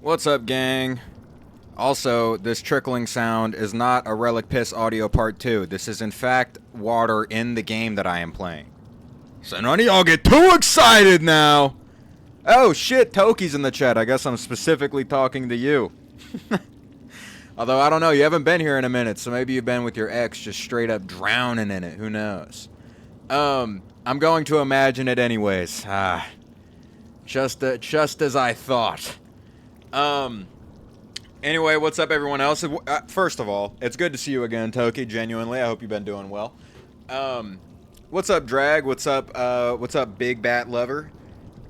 What's up, gang? Also, this trickling sound is not a Relic Piss Audio Part 2. This is, in fact, water in the game that I am playing. So none of y'all get too excited now! Oh, shit, Toki's in the chat. I guess I'm specifically talking to you. Although, I don't know, you haven't been here in a minute, so maybe you've been with your ex just straight up drowning in it. Who knows? I'm going to imagine it anyways. Just as I thought. Anyway, what's up, everyone else? First of all, it's good to see you again, Toki, genuinely. I hope you've been doing well. What's up, Drag? What's up, Big Bat Lover?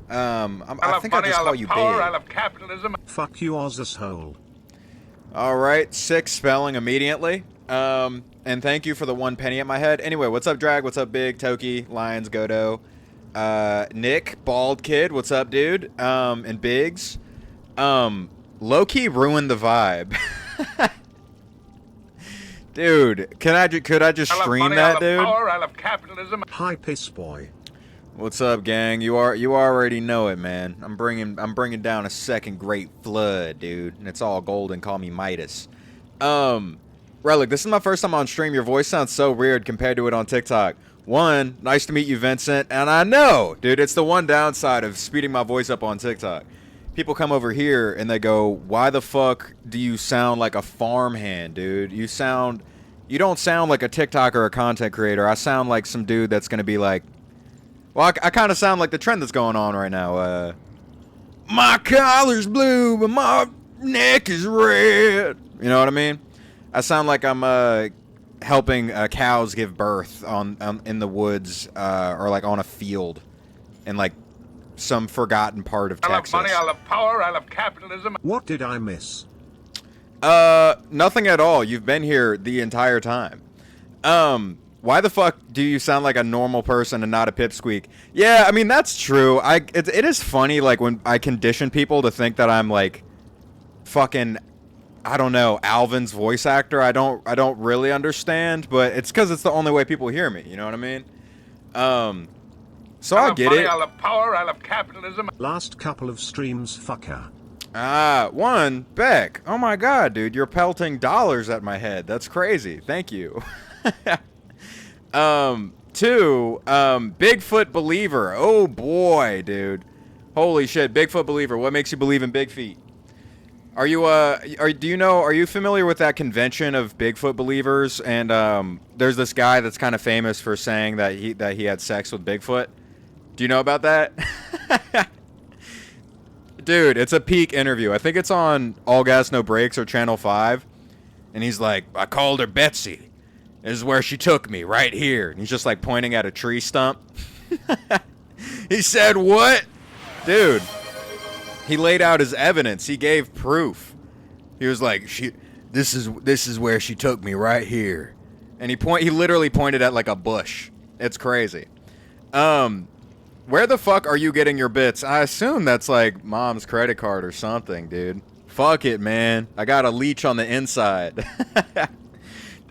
I think I just call you power, Big. I love capitalism. Fuck you, asshole. Alright, 6 spelling immediately. And thank you for the 1 penny at my head. Anyway, what's up, Drag? What's up, Big? Toki, Lions, Godo. Nick, Bald Kid, what's up, dude? And Biggs. Low-key ruined the vibe. Dude, could I just stream that, dude? Power, I love capitalism. Hi, piss boy. What's up, gang? You already know it, man. I'm bringing down a second great flood, dude. And it's all golden. Call me Midas. Relic, this is my first time on stream. Your voice sounds so weird compared to it on TikTok. One, nice to meet you, Vincent. And I know, dude, it's the one downside of speeding my voice up on TikTok. People come over here and they go, why the fuck do you sound like a farmhand, dude? You don't sound like a TikToker or a content creator. I sound like some dude that's going to be like, well, I kind of sound like the trend that's going on right now. My collar's blue, but my neck is red. You know what I mean? I sound like I'm helping cows give birth in the woods or like on a field in like some forgotten part of Texas. I love money, I love power, I love capitalism. What did I miss? Nothing at all. You've been here the entire time. Why the fuck do you sound like a normal person and not a pipsqueak? Yeah, I mean, that's true. It is funny, like, when I condition people to think that I'm, like, fucking, I don't know, Alvin's voice actor. I don't really understand, but it's because it's the only way people hear me. You know what I mean? So I get money, it. I love power, I love capitalism. Last couple of streams, fucker. One, Beck. Oh my god, dude, you're pelting dollars at my head. That's crazy. Thank you. Two, Bigfoot believer. Oh boy, dude. Holy shit, Bigfoot believer. What makes you believe in big feet? Are you familiar with that convention of Bigfoot believers? And there's this guy that's kind of famous for saying that he had sex with Bigfoot. Do you know about that? Dude, it's a peak interview. I think it's on All Gas No Breaks or Channel 5. And he's like, I called her Betsy. This is where she took me, right here. And he's just like pointing at a tree stump. He said, what? Dude, he laid out his evidence. He gave proof. He was like, this is where she took me, right here. And he literally pointed at like a bush. It's crazy. Where the fuck are you getting your bits? I assume that's like mom's credit card or something, dude. Fuck it, man. I got a leech on the inside.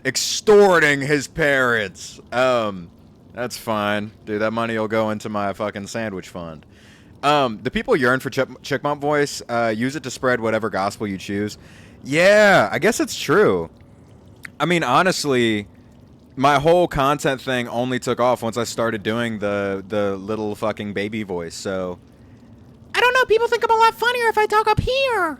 Extorting his parents. That's fine. Dude, that money will go into my fucking sandwich fund. The people yearn for Chickmump voice. Use it to spread whatever gospel you choose. Yeah, I guess it's true. I mean, honestly, my whole content thing only took off once I started doing the little fucking baby voice, so I don't know, people think I'm a lot funnier if I talk up here.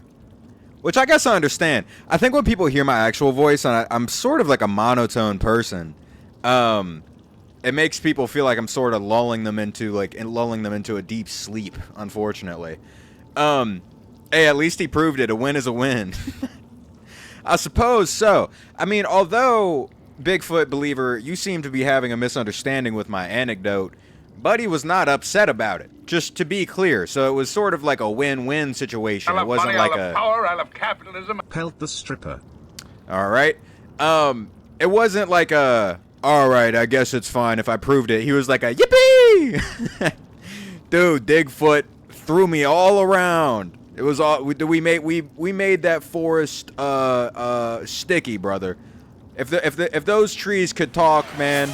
Which I guess I understand. I think when people hear my actual voice, and I'm sort of like a monotone person, it makes people feel like I'm sort of lulling them into a deep sleep, unfortunately. Hey, at least he proved it. A win is a win. I suppose so. I mean, although Bigfoot believer, you seem to be having a misunderstanding with my anecdote. Buddy was not upset about it, just to be clear. So it was sort of like a win-win situation. It wasn't money, like I love power, I love capitalism. Pelt the stripper. All right. It wasn't like a, all right, I guess it's fine if I proved it. He was like a, yippee! Dude, Digfoot threw me all around. It was all, we made that forest sticky, brother. If those trees could talk, man,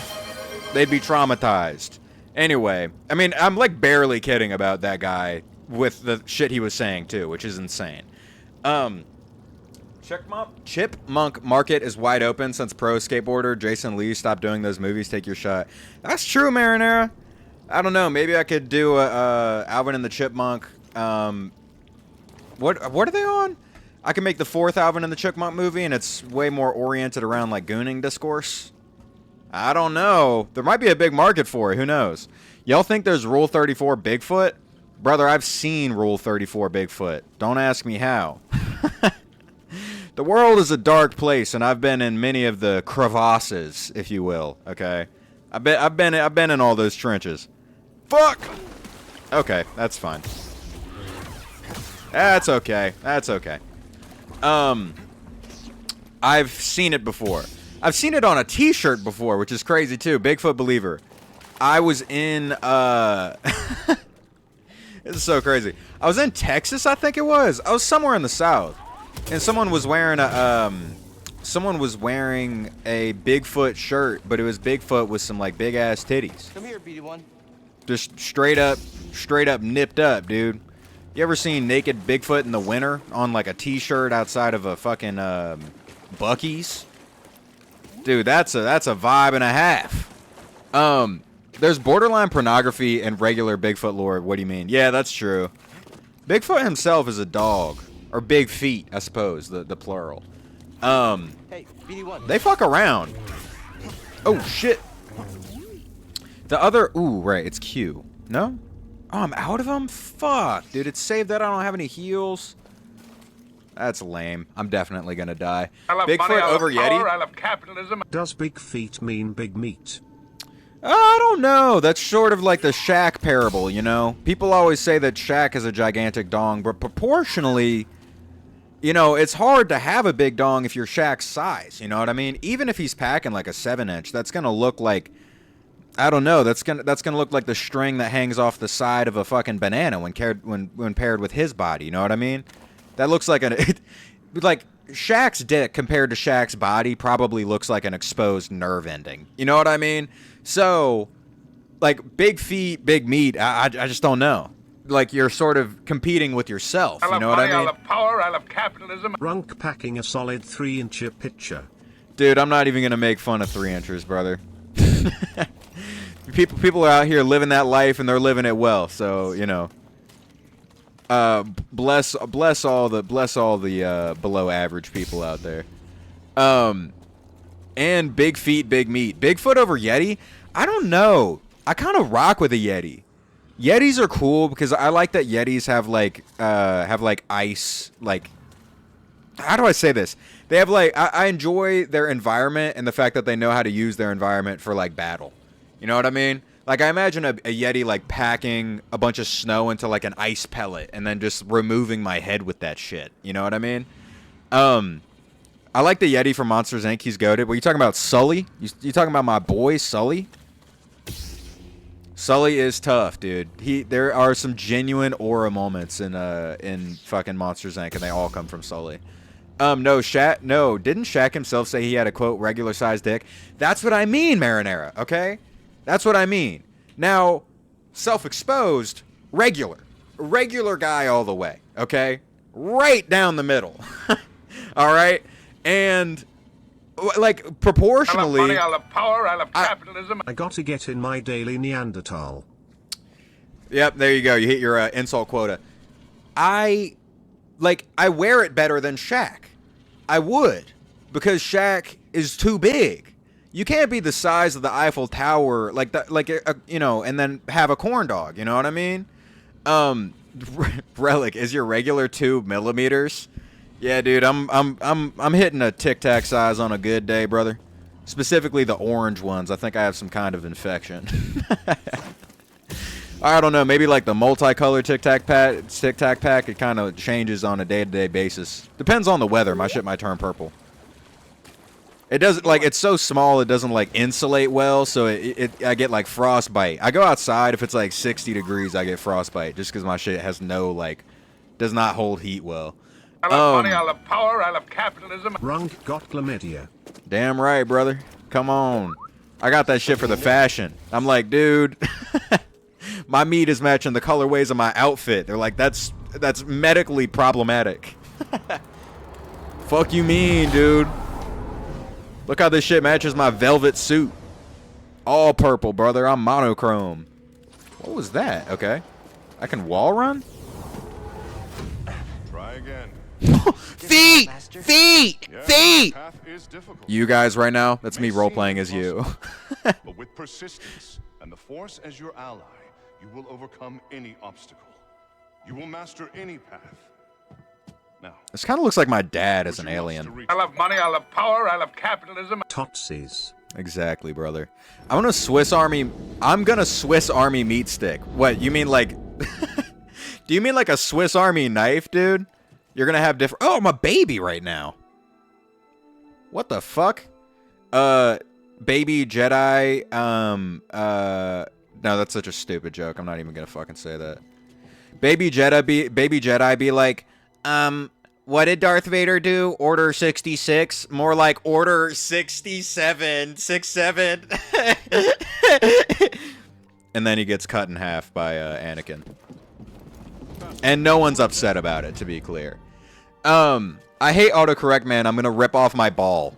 they'd be traumatized. Anyway, I mean, I'm like barely kidding about that guy with the shit he was saying too, which is insane. Chipmunk Market is wide open since pro skateboarder Jason Lee stopped doing those movies. Take your shot. That's true, Marinara. I don't know. Maybe I could do a Alvin and the Chipmunk. What are they on? I can make the 4th Alvin and the Chipmunk movie, and it's way more oriented around like gooning discourse. I don't know. There might be a big market for it. Who knows? Y'all think there's Rule 34 Bigfoot? Brother, I've seen Rule 34 Bigfoot. Don't ask me how. The world is a dark place, and I've been in many of the crevasses, if you will. Okay, I've been in all those trenches. Fuck. Okay, that's fine. That's okay. That's okay. I've seen it before. I've seen it on a T-shirt before, which is crazy too. Bigfoot believer. I was in This is so crazy. I was in Texas, I think it was. I was somewhere in the South. And someone was wearing a Bigfoot shirt, but it was Bigfoot with some like big ass titties. Come here, BD1. Just straight up nipped up, dude. You ever seen naked Bigfoot in the winter on like a t-shirt outside of a fucking Buc-ee's? Dude, that's a vibe and a half. There's borderline pornography and regular Bigfoot lore. What do you mean? Yeah, that's true. Bigfoot himself is a dog. Or big feet, I suppose, the plural. Hey, BD1. They fuck around. Oh, shit. The other... Ooh, right, it's Q. No? Oh, I'm out of them? Fuck, dude, it's saved that I don't have any heals. That's lame. I'm definitely gonna die. Bigfoot over Yeti? I love capitalism. Does big feet mean big meat? I don't know. That's sort of like the Shaq parable, you know? People always say that Shaq is a gigantic dong, but proportionally... You know, it's hard to have a big dong if you're Shaq's size, you know what I mean? Even if he's packing like a 7-inch, that's gonna look like, I don't know, that's gonna look like the string that hangs off the side of a fucking banana when paired with his body, you know what I mean? That looks like like Shaq's dick compared to Shaq's body probably looks like an exposed nerve ending. You know what I mean? So, like big feet, big meat, I just don't know. Like you're sort of competing with yourself, you know what I mean? I love power, I love capitalism. Runk packing a solid 3-inch picture. Dude, I'm not even gonna make fun of 3-inchers, brother. people are out here living that life and they're living it well, so you know. Bless all the below average people out there. And big feet, big meat. Bigfoot over Yeti? I don't know. I kind of rock with a Yeti. Yetis are cool because I like that Yetis have like ice, like, how do I say this? They have like, I enjoy their environment and the fact that they know how to use their environment for like battle. You know what I mean? Like I imagine a Yeti like packing a bunch of snow into like an ice pellet and then just removing my head with that shit. You know what I mean? I like the Yeti from Monsters Inc. He's goated. What, you talking about Sully? You talking about my boy Sully? Sully is tough, dude. There are some genuine aura moments in fucking Monsters Inc. and they all come from Sully. Didn't Shaq himself say he had a quote regular sized dick? That's what I mean, Marinara, okay? That's what I mean. Now, self-exposed, regular guy all the way, okay? Right down the middle. All right? And like proportionally, I love money, I love power, I love capitalism. I gotta get in my daily Neanderthal. Yep, there you go. You hit your insult quota. I wear it better than Shaq. I would, because Shaq is too big. You can't be the size of the Eiffel Tower, you know, and then have a corn dog. You know what I mean? Relic, is your regular 2 millimeters? Yeah, dude, I'm hitting a Tic Tac size on a good day, brother. Specifically the orange ones. I think I have some kind of infection. I don't know, maybe like the multicolored Tic Tac pack, it kind of changes on a day-to-day basis. Depends on the weather. My shit might turn purple. It doesn't, like, it's so small it doesn't like insulate well, so I get like frostbite. I go outside, if it's like 60 degrees, I get frostbite just because my shit has no, like, does not hold heat well. I love money, I love power, I love capitalism. Runk got chlamydia. Damn right, brother. Come on. I got that shit for the fashion. I'm like, dude, my meat is matching the colorways of my outfit. They're like, that's medically problematic. Fuck you mean, dude? Look how this shit matches my velvet suit. All purple, brother. I'm monochrome. What was that? Okay. I can wall run? Try again. Feet! Master? Feet! Yes, Feet! the path is difficult. You guys right now, that's me May role-playing seem as you. impossible, but with persistence and the Force as your ally, you will overcome any obstacle. You will master any path. Now, This kind of looks like my dad as would an you love to alien. reach I love money, I love power, I love capitalism. Totsies. Exactly, brother. I'm gonna Swiss Army meat stick. What, you mean like... Do you mean like a Swiss Army knife, dude? You're gonna have different... Oh, I'm a baby right now. What the fuck? Baby Jedi, no, that's such a stupid joke. I'm not even gonna fucking say that. Baby Jedi be like, what did Darth Vader do? Order 66? More like Order 67. 67. And then he gets cut in half by Anakin. And no one's upset about it, to be clear. I hate autocorrect, man. I'm gonna rip off my ball.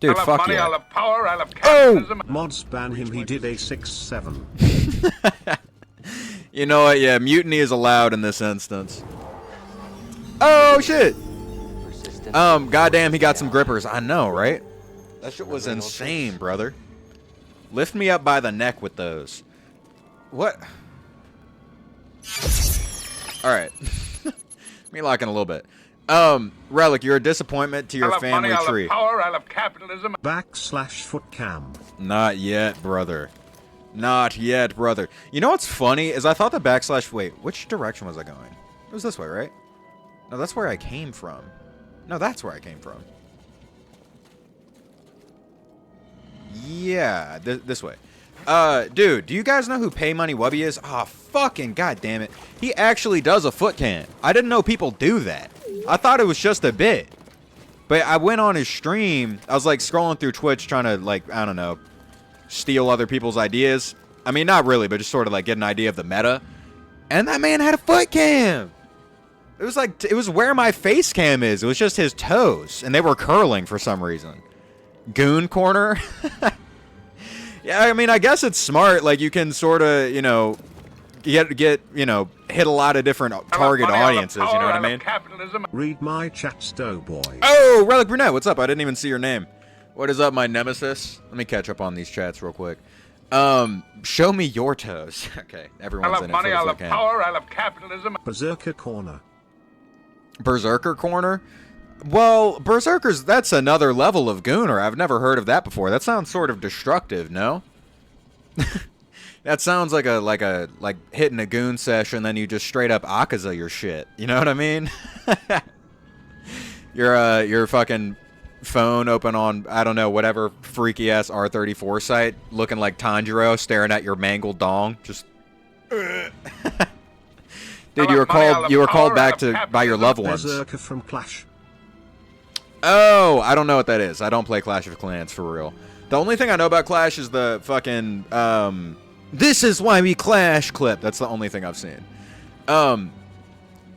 Dude, I love fuck money, yeah. I love power, I love capitalism. Mods ban him, he did a 6-7. You know what? Yeah, mutiny is allowed in this instance. Oh, shit! Persistent. Goddamn, he got some grippers. I know, right? That shit was insane, brother. Lift me up by the neck with those. What? Alright. Me lock in a little bit. Relic, you're a disappointment to I your love family money, tree. I love power, I love capitalism. /footcam. Not yet, brother. Not yet, brother. You know what's funny is I thought the /... Wait, which direction was I going? It was this way, right? No, that's where I came from. No, that's where I came from. Yeah, this way. Dude, do you guys know who Pay Money Wubby is? Ah, fucking goddamn it. He actually does a foot cam. I didn't know people do that. I thought it was just a bit. But I went on his stream. I was like scrolling through Twitch trying to like, I don't know, steal other people's ideas. I mean, not really, but just sort of like get an idea of the meta. And that man had a foot cam. It was like, it was where my face cam is. It was just his toes. And they were curling for some reason. Goon corner. Yeah, I mean, I guess it's smart. Like, you can sort of, you know, get, you know, hit a lot of different target audiences. You know what I mean? Capitalism. Read my chat, Stowboy. Oh, Relic Brunette, what's up? I didn't even see your name. What is up, my nemesis? Let me catch up on these chats real quick. Show me your toes. Okay, I everyone's love in it money, for I the love cam. power, I love capitalism. Berserker Corner. Berserker corner? Well, Berserker's, that's another level of gooner. I've never heard of that before. That sounds sort of destructive, no? That sounds like hitting a goon session, then you just straight up Akaza your shit. You know what I mean? your fucking phone open on, I don't know, whatever freaky ass R34 site, looking like Tanjiro, staring at your mangled dong. Just dude, you were called back by your loved ones. Berserker from Clash. Oh, I don't know what that is. I don't play Clash of Clans for real. The only thing I know about Clash is the fucking this is why we clash clip. That's the only thing I've seen.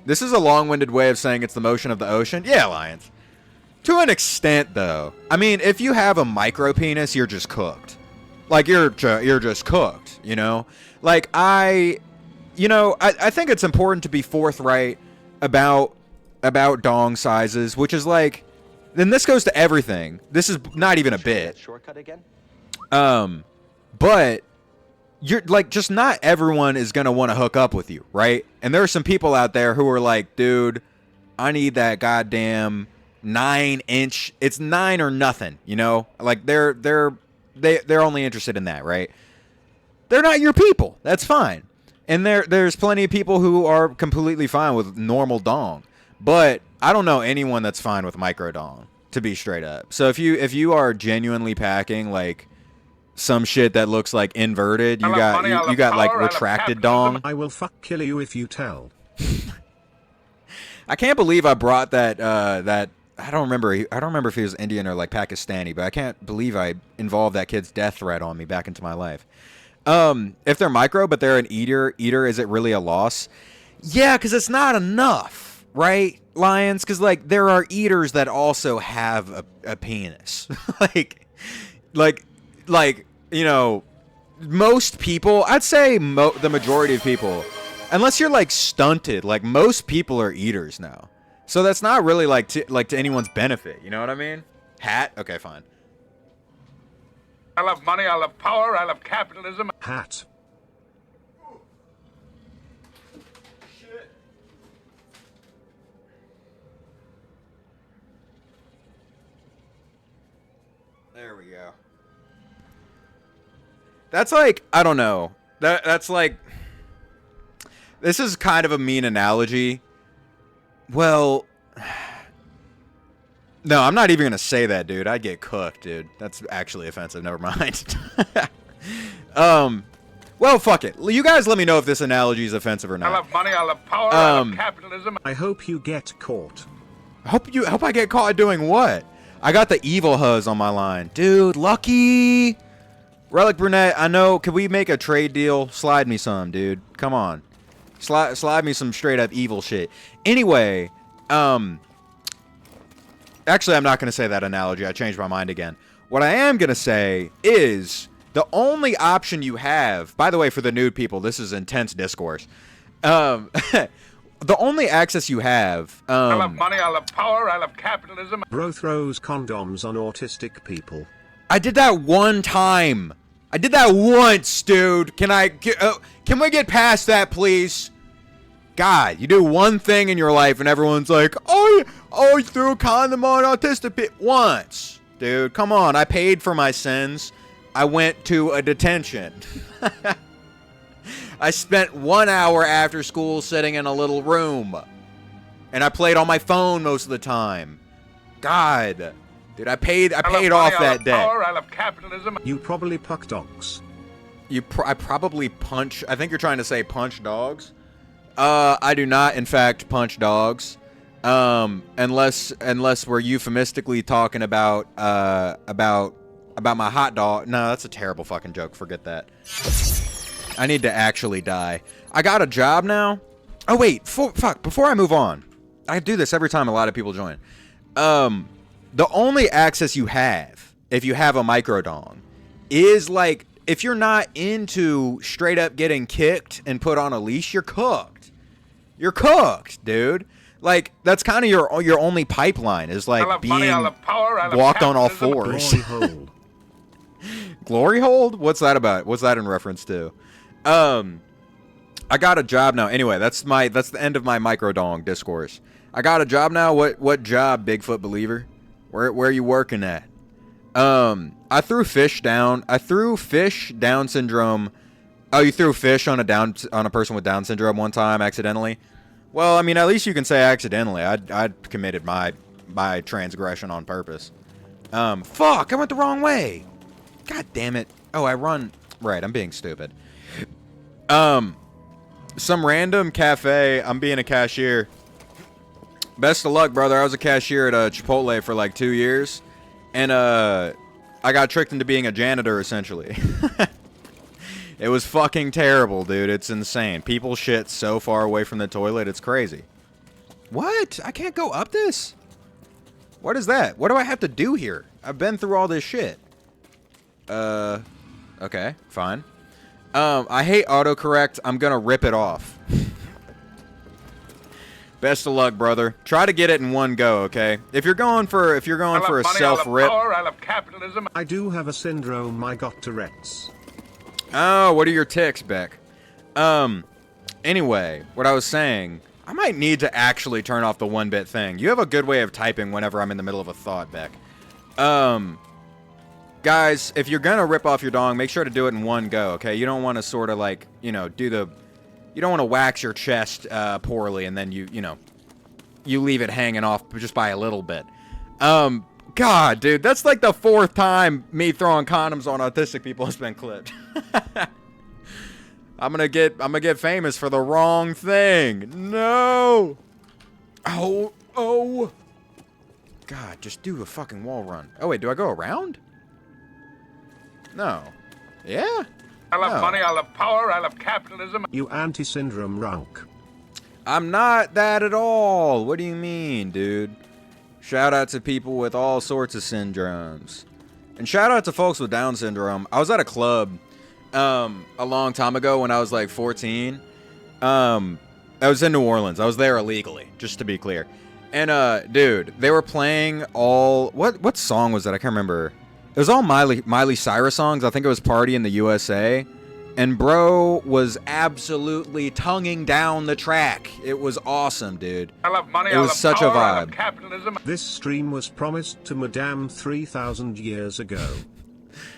This is a long-winded way of saying it's the motion of the ocean. Yeah, Lions. To an extent, though. I mean, if you have a micro penis, you're just cooked. Like, you're just cooked, you know? Like, I think it's important to be forthright about dong sizes, which is like, then this goes to everything. This is not even a bit. Shortcut again? But you're like, just not everyone is gonna want to hook up with you, right? And there are some people out there who are like, dude, I need that goddamn 9-inch. It's 9 or nothing, you know? Like they're only interested in that, right? They're not your people. That's fine. And there's plenty of people who are completely fine with normal dong. But I don't know anyone that's fine with micro dong, to be straight up. So if you are genuinely packing like some shit that looks like inverted, you got like retracted dong. I will kill you if you tell. I can't believe I brought that I don't remember if he was Indian or like Pakistani, but I can't believe I involved that kid's death threat on me back into my life. If they're micro but they're an eater, is it really a loss? Yeah, because it's not enough. right, Lions? Because, like, there are eaters that also have a penis. like, you know, most people, I'd say the majority of people, unless you're, like, stunted, like, most people are eaters now. So that's not really, like, to anyone's benefit. You know what I mean? Hat? Okay, fine. I love money, I love power, I love capitalism. Hat. There we go. That's like, I don't know. That's like, this is kind of a mean analogy. Well, no, I'm not even going to say that, dude. I'd get cooked, dude. That's actually offensive. Never mind. Well, fuck it. You guys let me know if this analogy is offensive or I not. love money, I love power, I love capitalism. I hope you get caught. Hope I get caught doing what? I got the evil huzz on my line. Dude, lucky. Relic Brunette, I know. Can we make a trade deal? Slide me some, dude. Come on. Slide me some straight up evil shit. Anyway, actually, I'm not going to say that analogy. I changed my mind again. What I am going to say is the only option you have, by the way, for the nude people, this is intense discourse. The only access you have. I love money, I love power, I love capitalism. Bro throws condoms on autistic people. I did that one time. I did that once, dude. Can we get past that, please? God, you do one thing in your life and everyone's like, oh, you threw a condom on autistic people. Once. Dude, come on. I paid for my sins. I went to a detention. I spent 1 hour after school sitting in a little room. And I played on my phone most of the time. God. Dude, I paid off that debt. Power, I love capitalism. You probably puck dogs. I probably punch. I think you're trying to say punch dogs. I do not, in fact, punch dogs. Unless we're euphemistically talking about my hot dog. No, that's a terrible fucking joke. Forget that. I need to actually die. I got a job now. Oh wait, before I move on, I do this every time a lot of people join. The only access you have, if you have a microdong, is like, if you're not into straight up getting kicked and put on a leash, you're cooked. You're cooked, dude. Like, that's kind of your only pipeline, is like being money, I love power, I love walked on all capitalism. fours. Glory hole. Glory hold? What's that about? What's that in reference to? I got a job now. Anyway, that's the end of my microdong discourse. I got a job now. What job, Bigfoot believer? Where are you working at? I threw fish down. I threw fish Down syndrome. Oh, you threw fish on a person with Down syndrome one time accidentally? Well, I mean, at least you can say accidentally. I committed my transgression on purpose. Fuck, I went the wrong way. God damn it. Oh, I run. Right, I'm being stupid. Some random cafe. I'm being a cashier. Best of luck, brother. I was a cashier at a Chipotle for like 2 years. And, I got tricked into being a janitor, essentially. It was fucking terrible, dude. It's insane. People shit so far away from the toilet, it's crazy. What? I can't go up this? What is that? What do I have to do here? I've been through all this shit. Okay, fine. I hate autocorrect. I'm gonna rip it off. Best of luck, brother. Try to get it in one go, okay? If you're going for a self rip. I love capitalism. I do have a syndrome. I got Tourette's. Oh, what are your tics, Beck? Anyway, what I was saying, I might need to actually turn off the 1-bit thing. You have a good way of typing whenever I'm in the middle of a thought, Beck. Guys, if you're gonna rip off your dong, make sure to do it in one go, okay? You don't want to sort of like, you know, you don't want to wax your chest poorly and then you leave it hanging off just by a little bit. God, dude, that's like the 4th time me throwing condoms on autistic people has been clipped. I'm gonna get famous for the wrong thing. No. Oh. God, just do a fucking wall run. Oh wait, do I go around? No. Yeah. I love money, I love power, I love capitalism. You anti-syndrome runk. I'm not that at all. What do you mean, dude? Shout out to people with all sorts of syndromes. And shout out to folks with Down syndrome. I was at a club a long time ago when I was like 14. I was in New Orleans. I was there illegally, just to be clear. And dude, they were playing all what song was that? I can't remember. It was all Miley Cyrus songs. I think it was Party in the USA. And bro was absolutely tonguing down the track. It was awesome, dude. I love money. It was such a power, I love vibe. capitalism. This stream was promised to Madame 3,000 years ago.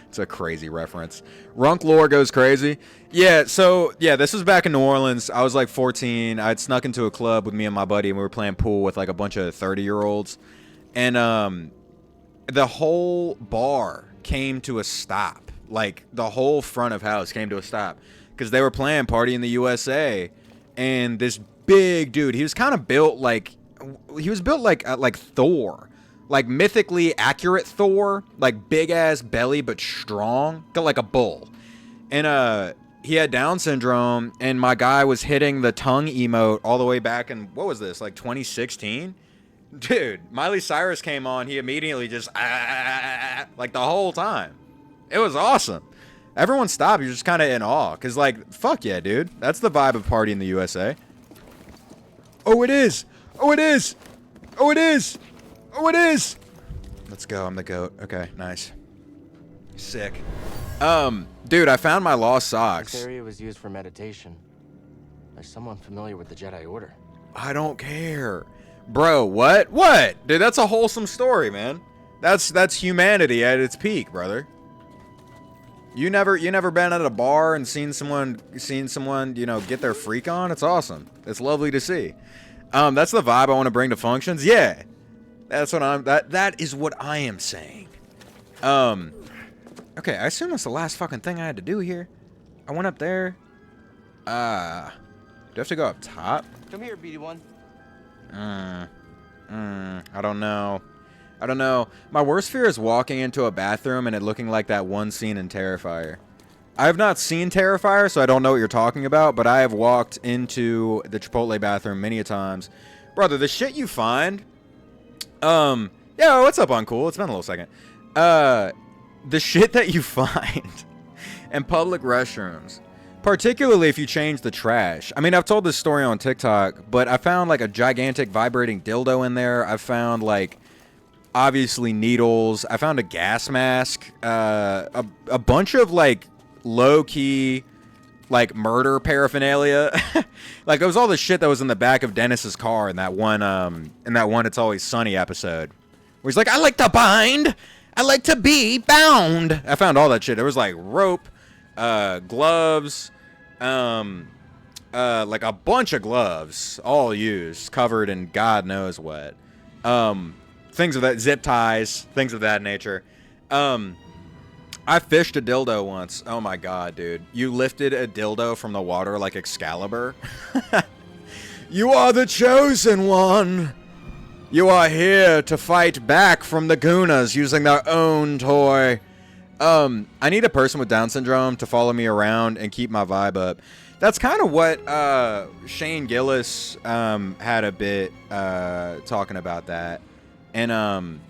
It's a crazy reference. Runk lore goes crazy. Yeah, so, yeah, this was back in New Orleans. I was like 14. I'd snuck into a club with me and my buddy, and we were playing pool with like a bunch of 30-year-olds. And the whole bar came to a stop. Like, the whole front of house came to a stop. Because they were playing Party in the USA. And this big dude, he was kind of built like... He was built like Thor. Like mythically accurate Thor, like big ass belly but strong, got like a bull. And he had Down syndrome, and my guy was hitting the tongue emote all the way back in, what was this, like 2016? Dude, Miley Cyrus came on, he immediately just like the whole time. It was awesome. Everyone stopped, you're just kind of in awe, cause like, fuck yeah, dude, that's the vibe of Party in the USA. Oh, it is. Oh, it is. Oh, it is. Oh, it is! Let's go, I'm the goat. Okay, nice. Sick. Dude, I found my lost socks. This area was used for meditation. There's someone familiar with the Jedi Order. I don't care. Bro, what? What? Dude, that's a wholesome story, man. That's humanity at its peak, brother. You never been at a bar and seen someone, you know, get their freak on? It's awesome. It's lovely to see. That's the vibe I want to bring to functions. Yeah. That's what that is what I am saying. Okay, I assume that's the last fucking thing I had to do here. I went up there. Do I have to go up top? Come here, BD1. I don't know. I don't know. My worst fear is walking into a bathroom and it looking like that one scene in Terrifier. I have not seen Terrifier, so I don't know what you're talking about, but I have walked into the Chipotle bathroom many a times. Brother, the shit you find... yeah, what's up, Uncool? It's been a little second. The shit that you find in public restrooms, particularly if you change the trash. I mean, I've told this story on TikTok, but I found, like, a gigantic vibrating dildo in there. I found, like, obviously needles. I found a gas mask. A bunch of, like, low-key... like murder paraphernalia. Like it was all the shit that was in the back of Dennis's car in that one It's Always Sunny episode where he's like, I like to bind, I like to be bound. I found all that shit. There was like rope, gloves, like a bunch of gloves, all used, covered in God knows what, things of that, zip ties, things of that nature. I fished a dildo once. Oh my god, dude. You lifted a dildo from the water like Excalibur? You are the chosen one! You are here to fight back from the Goonas using their own toy. I need a person with Down syndrome to follow me around and keep my vibe up. That's kind of what Shane Gillis had a bit talking about that. And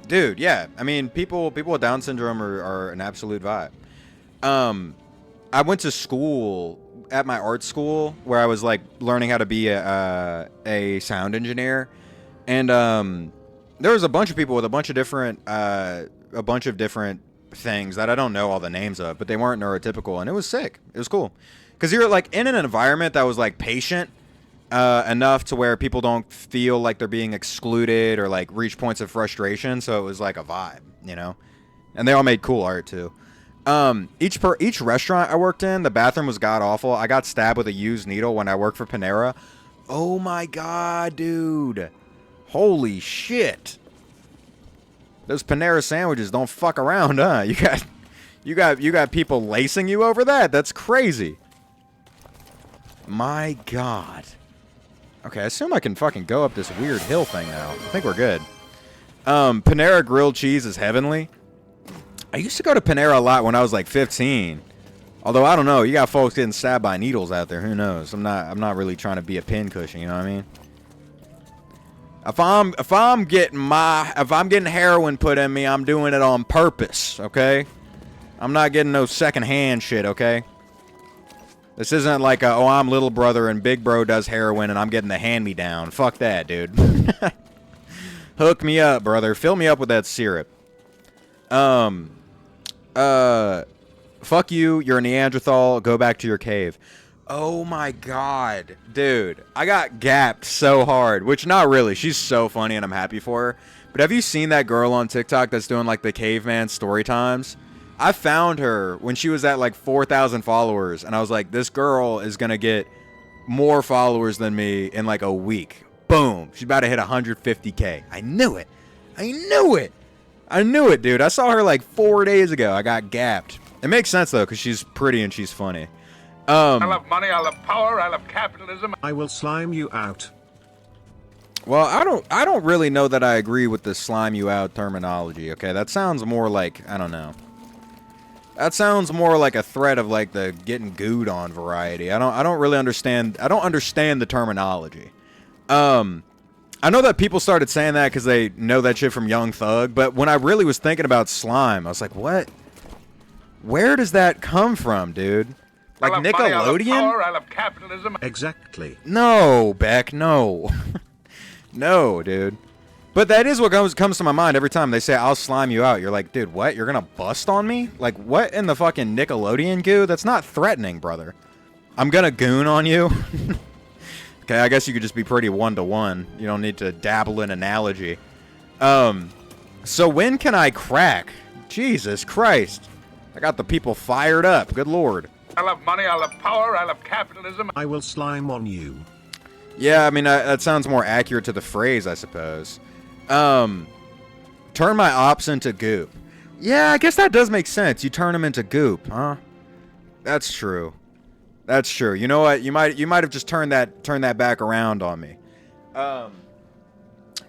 dude, yeah. I mean, people with Down syndrome are an absolute vibe. I went to school at my art school where I was like learning how to be a sound engineer, and there was a bunch of people with a bunch of different things that I don't know all the names of, but they weren't neurotypical, and it was sick. It was cool because you're like in an environment that was like patient enough to where people don't feel like they're being excluded or like reach points of frustration. So it was like a vibe, you know. And they all made cool art too. Each restaurant I worked in, the bathroom was god awful. I got stabbed with a used needle when I worked for Panera. Oh my god, dude! Holy shit! Those Panera sandwiches don't fuck around, huh? You got people lacing you over that? That's crazy. My god. Okay, I assume I can fucking go up this weird hill thing now. I think we're good. Panera grilled cheese is heavenly. I used to go to Panera a lot when I was like 15. Although I don't know, you got folks getting stabbed by needles out there. Who knows? I'm not really trying to be a pincushion. You know what I mean? If I'm getting heroin put in me, I'm doing it on purpose. Okay? I'm not getting no secondhand shit. Okay? This isn't like oh, I'm little brother and big bro does heroin and I'm getting the hand me down. Fuck that, dude. Hook me up, brother. Fill me up with that syrup. Fuck you. You're a Neanderthal. Go back to your cave. Oh my god, dude. I got gapped so hard, which not really. She's so funny and I'm happy for her. But have you seen that girl on TikTok that's doing like the caveman story times? I found her when she was at like 4,000 followers, and I was like, this girl is gonna get more followers than me in like a week. Boom. She's about to hit 150K. I knew it. I knew it. I knew it, dude. I saw her like 4 days ago. I got gapped. It makes sense, though, because she's pretty and she's funny. I love money, I love power, I love capitalism. I will slime you out. Well, I don't really know that I agree with the slime you out terminology, okay? That sounds more like, I don't know. That sounds more like a threat of like the getting gooed on variety. I don't really understand. I don't understand the terminology. I know that people started saying that because they know that shit from Young Thug, but when I really was thinking about slime, I was like, what? Where does that come from, dude? Like I love Nickelodeon? money, I love power, I love capitalism. Exactly. No, Beck, no. No, dude. But that is what comes to my mind every time they say, I'll slime you out. You're like, dude, what? You're going to bust on me? Like, what in the fucking Nickelodeon goo? That's not threatening, brother. I'm going to goon on you? Okay, I guess you could just be pretty one-to-one. You don't need to dabble in analogy. So when can I crack? Jesus Christ. I got the people fired up. Good lord. I love money, I love power, I love capitalism. I will slime on you. Yeah, I mean, that sounds more accurate to the phrase, I suppose. Turn my ops into goop. Yeah, I guess that does make sense. You turn them into goop, huh? That's true. That's true. You know what? You might have just turned that back around on me.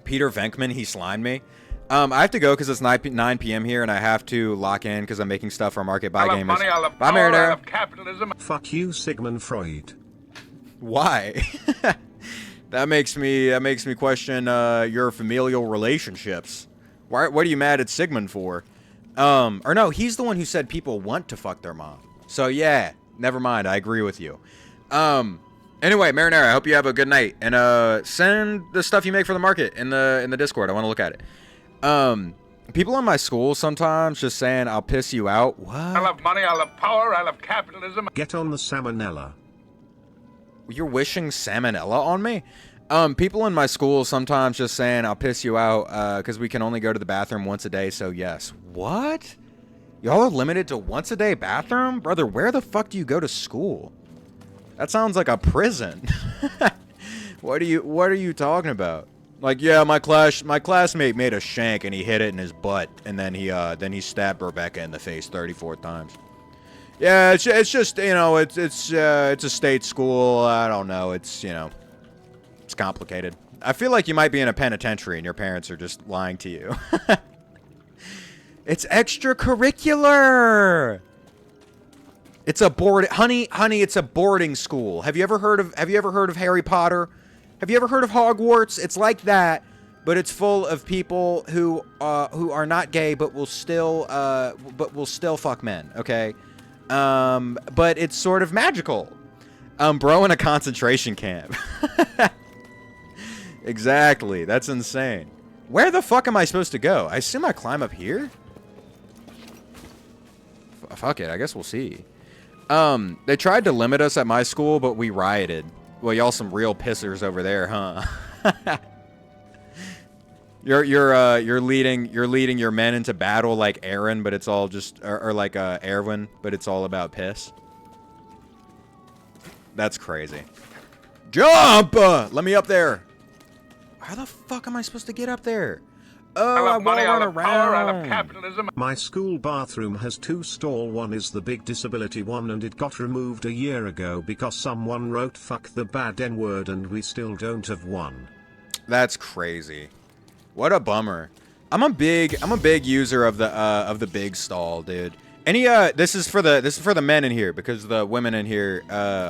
Peter Venkman, he slimed me. I have to go because it's 9 p.m. here, and I have to lock in because I'm making stuff for Market Buy I love Gamers. money, I love Bye, power, I Marinara. love capitalism. Fuck you, Sigmund Freud. Why? That makes me question your familial relationships. What are you mad at Sigmund for? Or no, he's the one who said people want to fuck their mom. So yeah, never mind. I agree with you. Anyway, Marinara, I hope you have a good night, and send the stuff you make for the market in the Discord. I want to look at it. People in my school sometimes just saying I'll piss you out. What? I love money, I love power, I love capitalism. Get on the salmonella. You're wishing salmonella on me? People in my school sometimes just saying I'll piss you out because we can only go to the bathroom once a day, so yes. What? Y'all are limited to once a day bathroom? Brother, where the fuck do you go to school? That sounds like a prison. What are you talking about? Like, yeah, my classmate made a shank and he hit it in his butt, and then he stabbed Rebecca in the face 34 times. Yeah, it's just, you know, it's a state school. I don't know. It's, you know, it's complicated. I feel like you might be in a penitentiary and your parents are just lying to you. It's extracurricular. It's a honey, it's a boarding school. Have you ever heard of Harry Potter? Have you ever heard of Hogwarts? It's like that, but it's full of people who are not gay but will still fuck men, okay? But it's sort of magical. Bro in a concentration camp. Exactly. That's insane. Where the fuck am I supposed to go? I assume I climb up here? Fuck it. I guess we'll see. They tried to limit us at my school, but we rioted. Well, y'all some real pissers over there, huh? You're leading your men into battle like Aaron, but it's all just or like Erwin, but it's all about piss. That's crazy. Jump! Let me up there. How the fuck am I supposed to get up there? Oh, I love money, I run love power, I love capitalism. My school bathroom has two stalls. One is the big disability one, and it got removed a year ago because someone wrote fuck the bad N-word, and we still don't have one. That's crazy. What a bummer. I'm a big user of the big stall, dude. Any this is for the men in here, because the women in here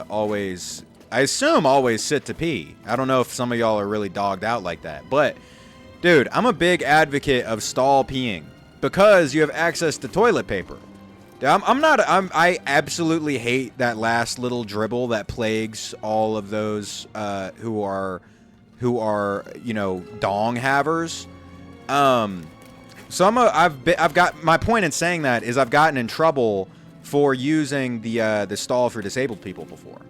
always, I assume, always sit to pee. I don't know if some of y'all are really dogged out like that, but dude, I'm a big advocate of stall peeing because you have access to toilet paper. I absolutely hate that last little dribble that plagues all of those who are you know, dong havers. So I've got, my point in saying that is I've gotten in trouble for using the stall for disabled people before,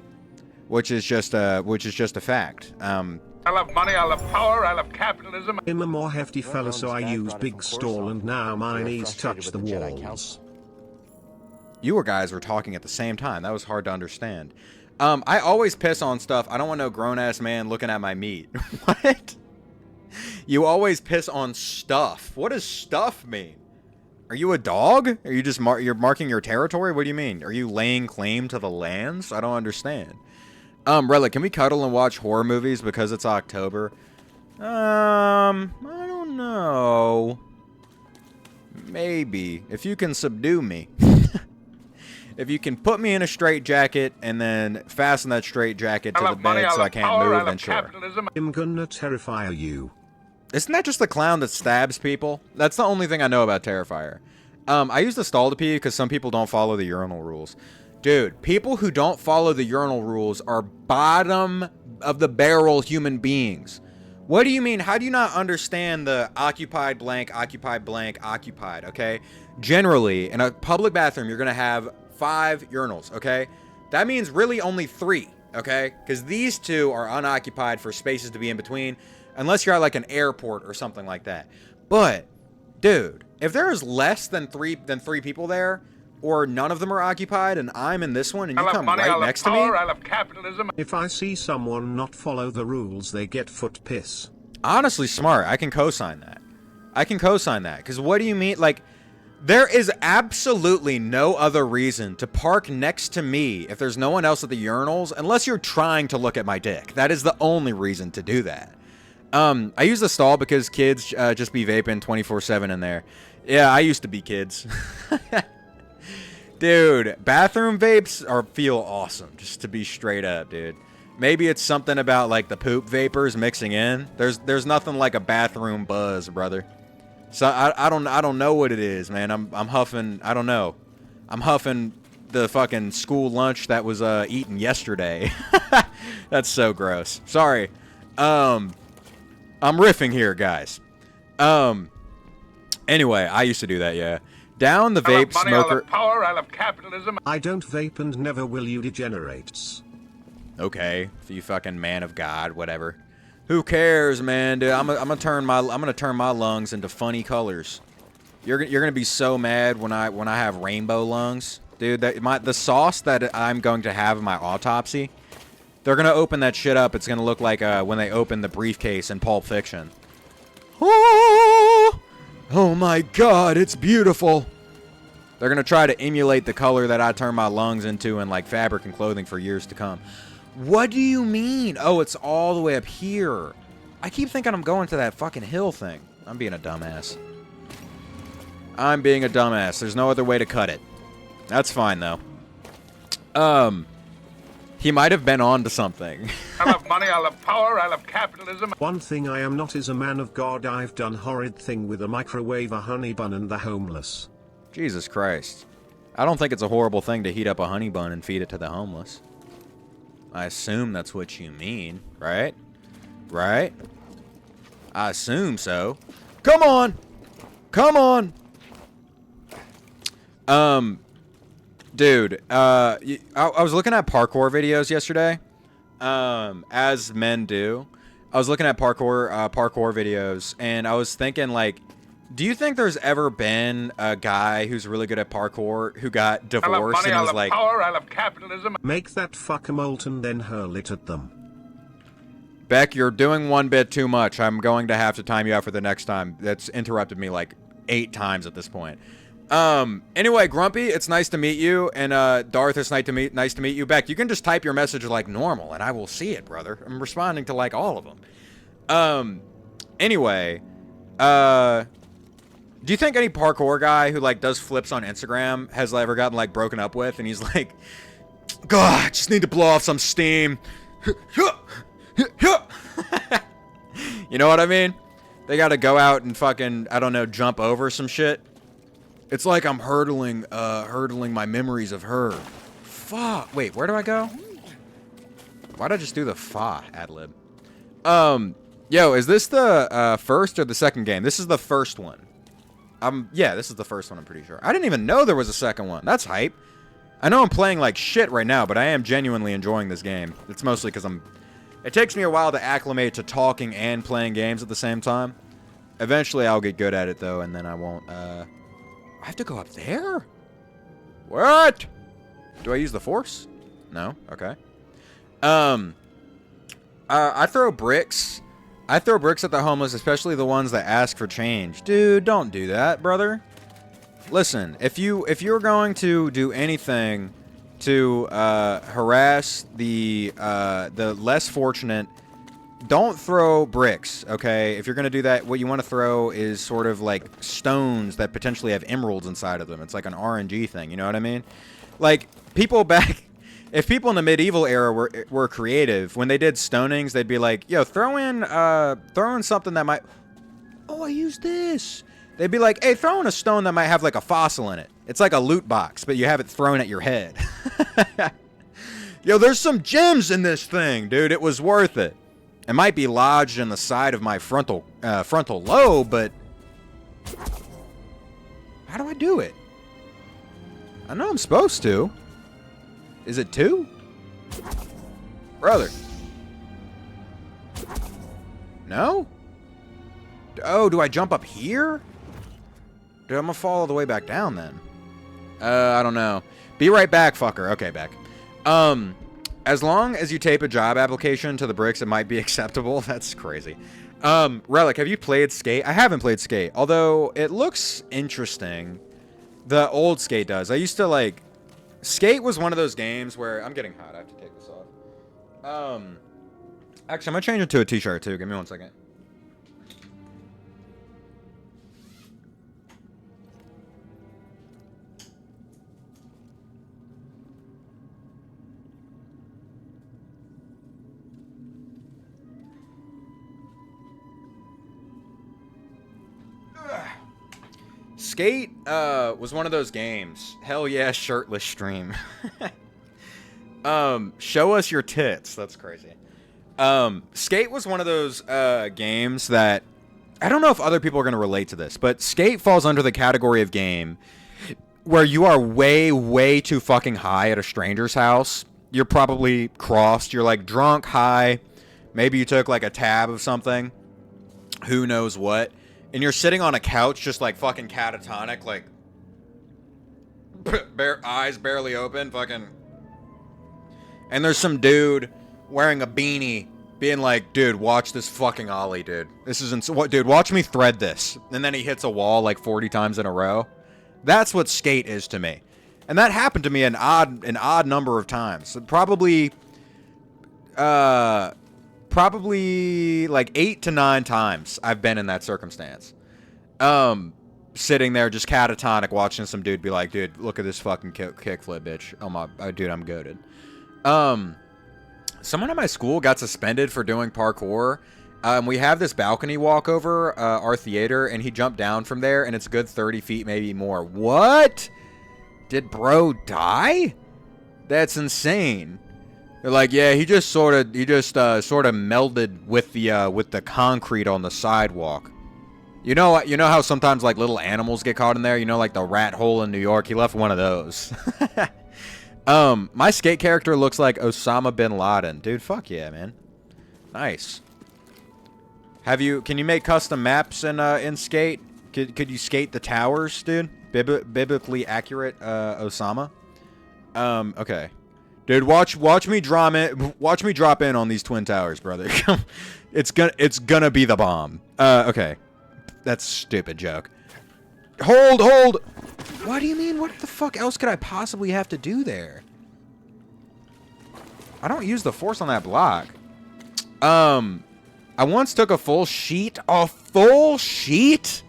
which is just a fact. I love money, I love power, I love capitalism. I'm a more hefty fella, so I use big stall, and now my knees touch the walls. You guys were talking at the same time. That was hard to understand. I always piss on stuff. I don't want no grown-ass man looking at my meat. What? You always piss on stuff. What does stuff mean? Are you a dog? Are you just you're marking your territory? What do you mean? Are you laying claim to the lands? I don't understand. Relic, can we cuddle and watch horror movies because it's October? I don't know. Maybe. If you can subdue me. If you can put me in a straitjacket and then fasten that straitjacket to the bed so I can't move, then sure. I'm gonna terrify you. Isn't that just the clown that stabs people? That's the only thing I know about Terrifier. I use the stall to pee because some people don't follow the urinal rules. Dude, people who don't follow the urinal rules are bottom of the barrel human beings. What do you mean? How do you not understand the occupied blank, okay? Generally, in a public bathroom, you're going to have 5 urinals, okay? That means really only 3, okay? Because these 2 are unoccupied for spaces to be in between, unless you're at like an airport or something like that. But, dude, if there is less than 3 people there, or none of them are occupied, and I'm in this one, and you come right next to me. I love capitalism. If I see someone not follow the rules, they get foot piss. Honestly, smart. I can co-sign that. I can co-sign that. Because what do you mean? Like, there is absolutely no other reason to park next to me if there's no one else at the urinals, unless you're trying to look at my dick. That is the only reason to do that. I use the stall because kids just be vaping 24/7 in there. Yeah, I used to be kids. Dude, bathroom vapes feel awesome, just to be straight up, dude. Maybe it's something about like the poop vapors mixing in. There's nothing like a bathroom buzz, brother. So I don't know what it is, man. I'm huffing, I don't know. I'm huffing the fucking school lunch that was eaten yesterday. That's so gross. Sorry. I'm riffing here, guys. Anyway, I used to do that, yeah. Down the vape money, smoker. I love power, I love capitalism. I don't vape and never will, you degenerates. Okay, you fucking man of God, whatever. Who cares, man? Dude, I'm gonna turn my lungs into funny colors. You're gonna be so mad when I have rainbow lungs, dude. The sauce that I'm going to have in my autopsy, they're gonna open that shit up. It's gonna look like when they open the briefcase in Pulp Fiction. Oh my God, it's beautiful. They're gonna try to emulate the color that I turn my lungs into in like fabric and clothing for years to come. What do you mean? Oh, it's all the way up here. I keep thinking I'm going to that fucking hill thing. I'm being a dumbass. I'm being a dumbass. There's no other way to cut it. That's fine though. He might have been on to something. I love money, I love power, I love capitalism. One thing I am not is a man of God. I've done horrid thing with a microwave, a honey bun, and the homeless. Jesus Christ. I don't think it's a horrible thing to heat up a honey bun and feed it to the homeless. I assume that's what you mean, right? Right? I assume so. Come on! Come on! Dude, I was looking at parkour videos yesterday, as men do. I was looking at parkour videos, and I was thinking, like, do you think there's ever been a guy who's really good at parkour who got divorced and was like, power, I love capitalism. Make that fucker molten, then hurl it at them. Beck, you're doing one bit too much. I'm going to have to time you out for the next time. That's interrupted me like 8 times at this point. Anyway, Grumpy, it's nice to meet you, and Darth, it's nice to meet you. Beck, you can just type your message like normal, and I will see it, brother. I'm responding to like all of them. Anyway, Do you think any parkour guy who like does flips on Instagram has ever gotten like broken up with, and he's like, God, I just need to blow off some steam. You know what I mean? They got to go out and fucking, I don't know, jump over some shit. It's like I'm hurdling my memories of her. Fuck. Wait, where do I go? Why'd I just do the fa ad lib? Yo, is this the first or the second game? This is the first one. Yeah, this is the first one, I'm pretty sure. I didn't even know there was a second one. That's hype. I know I'm playing like shit right now, but I am genuinely enjoying this game. It's mostly because it takes me a while to acclimate to talking and playing games at the same time. Eventually, I'll get good at it, though, and then I won't, I have to go up there? What? Do I use the Force? No? Okay. I throw bricks. I throw bricks at the homeless, especially the ones that ask for change. Dude, don't do that, brother. Listen, if you're going to do anything to harass the less fortunate, don't throw bricks, okay? If you're gonna do that, what you want to throw is sort of like stones that potentially have emeralds inside of them. It's like an RNG thing, you know what I mean? Like people back. If people in the medieval era were creative, when they did stonings, they'd be like, yo, throw in something that might... Oh, I use this. They'd be like, hey, throw in a stone that might have like a fossil in it. It's like a loot box, but you have it thrown at your head. Yo, there's some gems in this thing, dude. It was worth it. It might be lodged in the side of my frontal lobe, but... How do I do it? I know I'm supposed to. Is it 2? Brother. No? Oh, do I jump up here? Dude, I'm gonna fall all the way back down then. I don't know. Be right back, fucker. Okay, back. As long as you tape a job application to the bricks, it might be acceptable. That's crazy. Relic, have you played Skate? I haven't played Skate, although it looks interesting. The old Skate does. I used to like... Skate was one of those games where... I'm getting hot. I have to take this off. Actually, I'm going to change it to a t-shirt, too. Give me 1 second. Skate was one of those games. Hell yeah, shirtless stream. Show us your tits. That's crazy. Skate was one of those games that I don't know if other people are going to relate to this, but Skate falls under the category of game where you are way, way too fucking high at a stranger's house. You're probably crossed. You're like drunk, high. Maybe you took like a tab of something. Who knows what. And you're sitting on a couch just like fucking catatonic, like eyes barely open, fucking. And there's some dude wearing a beanie being like, dude, watch this fucking ollie, dude. This isn't what, dude, watch me thread this. And then he hits a wall like 40 times in a row. That's what Skate is to me. And that happened to me an odd number of times. Probably like 8 to 9 times I've been in that circumstance. Sitting there just catatonic watching some dude be like, dude, look at this fucking kickflip, bitch. Oh my, dude, I'm goated. Someone at my school got suspended for doing parkour. We have this balcony walk over our theater, and he jumped down from there, and it's a good 30 feet, maybe more. What? Did bro die? That's insane. They're like, yeah, he just sort of melded with the concrete on the sidewalk. You know how sometimes like little animals get caught in there. You know, like the rat hole in New York. He left one of those. My Skate character looks like Osama bin Laden, dude. Fuck yeah, man. Nice. Can you make custom maps in Skate? Could you skate the towers, dude? Biblically accurate, Osama. Okay. Dude, watch me drop in on these twin towers, brother. It's gonna be the bomb. Okay. That's a stupid joke. Hold! What do you mean? What the fuck else could I possibly have to do there? I don't use the force on that block. I once took a full sheet. A full sheet?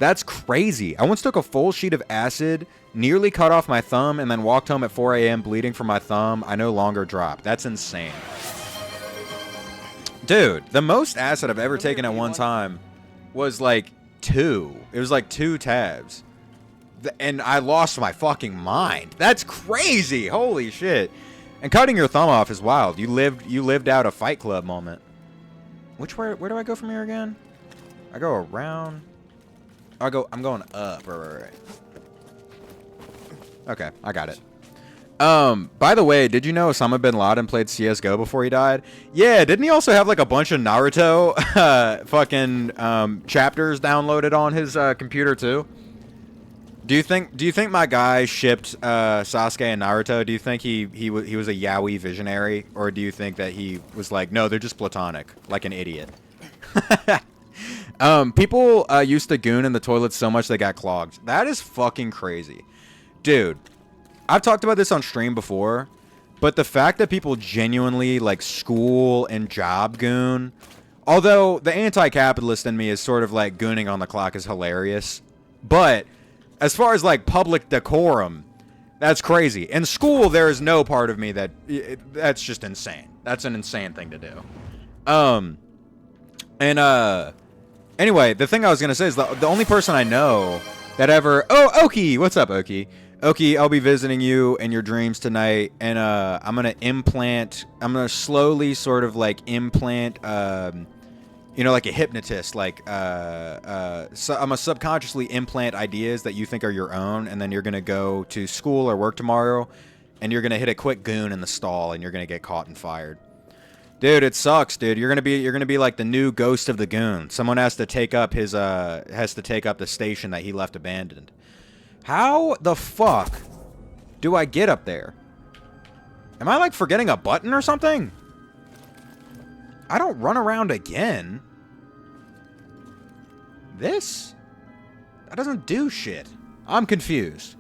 That's crazy. I once took a full sheet of acid, nearly cut off my thumb, and then walked home at 4 a.m. bleeding from my thumb. I no longer drop. That's insane. Dude, the most acid I've ever taken at one time was like 2. It was like 2 tabs. And I lost my fucking mind. That's crazy. Holy shit. And cutting your thumb off is wild. You lived out a Fight Club moment. Where do I go from here again? I go around. I'm going up. Right. Okay, I got it. By the way, did you know Osama bin Laden played CS:GO before he died? Yeah, didn't he also have like a bunch of Naruto fucking chapters downloaded on his computer too? Do you think my guy shipped Sasuke and Naruto? Do you think he was a yaoi visionary, or do you think that he was like, no, they're just platonic, like an idiot? People used to goon in the toilets so much they got clogged. That is fucking crazy, dude. I've talked about this on stream before, but the fact that people genuinely like school and job goon, although the anti-capitalist in me is sort of like gooning on the clock is hilarious, but as far as like public decorum, that's crazy. In school, there is no part of me that's just insane. That's an insane thing to do. Anyway, the thing I was gonna say is the only person I know that ever. Oh, Oki, what's up, Oki? Oki, I'll be visiting you in your dreams tonight, and I'm gonna slowly sort of like implant, like a hypnotist, like so I'm gonna subconsciously implant ideas that you think are your own, and then you're gonna go to school or work tomorrow, and you're gonna hit a quick goon in the stall, and you're gonna get caught and fired. Dude, it sucks, dude. You're gonna be like the new ghost of the goon. Someone has to take up the station that he left abandoned. How the fuck do I get up there? Am I like forgetting a button or something? I don't run around again. That doesn't do shit. I'm confused.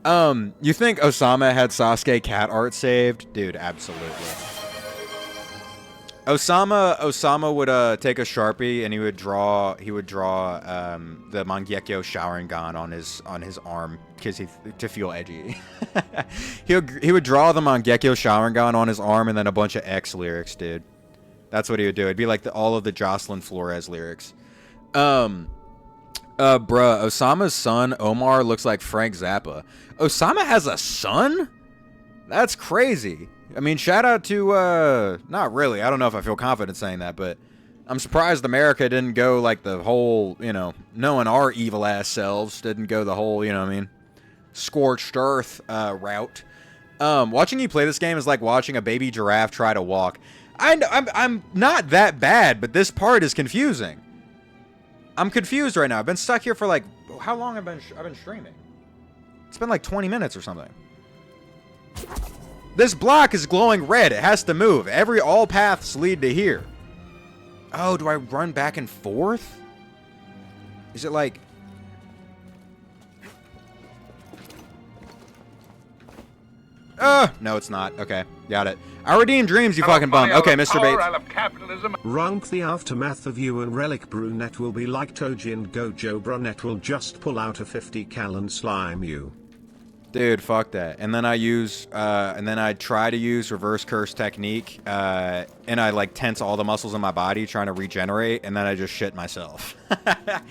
You think Osama had Sasuke cat art saved? Dude, absolutely. Osama would take a Sharpie and he would draw the Mangekyo Sharingan on his arm to feel edgy. he would draw the Mangekyo Sharingan on his arm and then a bunch of X lyrics, dude. That's what he would do. It'd be like all of the Jocelyn Flores lyrics. Bruh, Osama's son Omar looks like Frank Zappa. Osama has a son? That's crazy. I mean, shout out to, not really. I don't know if I feel confident saying that, but I'm surprised America didn't go like the whole, knowing our evil ass selves, didn't go the whole, scorched earth route. Watching you play this game is like watching a baby giraffe try to walk. I'm not that bad, but this part is confusing. I'm confused right now. I've been stuck here for like, how long I've been streaming? It's been like 20 minutes or something. This block is glowing red. It has to move. All paths lead to here. Oh, do I run back and forth? Is it like... no, it's not. Okay, got it. I redeem dreams, you fucking bum. Okay, Mr. Bates. I love capitalism. Rank, the aftermath of you and Relic Brunette will be like Toji and Gojo Brunette will just pull out a 50 cal and slime you. Dude, fuck that. And then I try to use reverse curse technique, and I like tense all the muscles in my body trying to regenerate, and then I just shit myself. And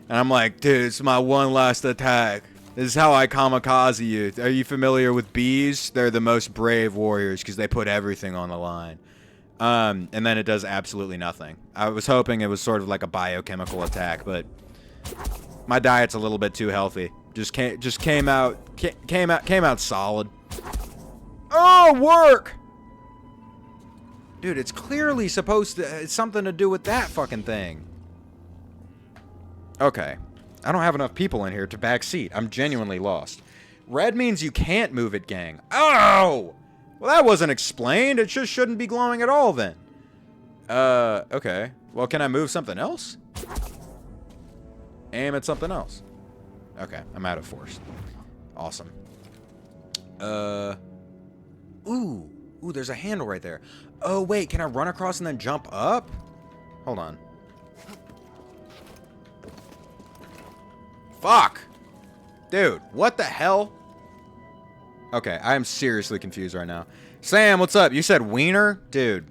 I'm like, dude, it's my one last attack. This is how I kamikaze you. Are you familiar with bees? They're the most brave warriors because they put everything on the line. And then it does absolutely nothing. I was hoping it was sort of like a biochemical attack, but my diet's a little bit too healthy. Just came out solid. Oh, work! Dude, it's clearly supposed to... It's something to do with that fucking thing. Okay. I don't have enough people in here to backseat. I'm genuinely lost. Red means you can't move it, gang. Oh! Well, that wasn't explained. It just shouldn't be glowing at all, then. Okay. Well, can I move something else? Aim at something else. Okay, I'm out of force. Awesome. Ooh, there's a handle right there. Oh, wait, can I run across and then jump up? Hold on. Fuck. Dude, what the hell? Okay, I am seriously confused right now. Sam, what's up? You said wiener? Dude,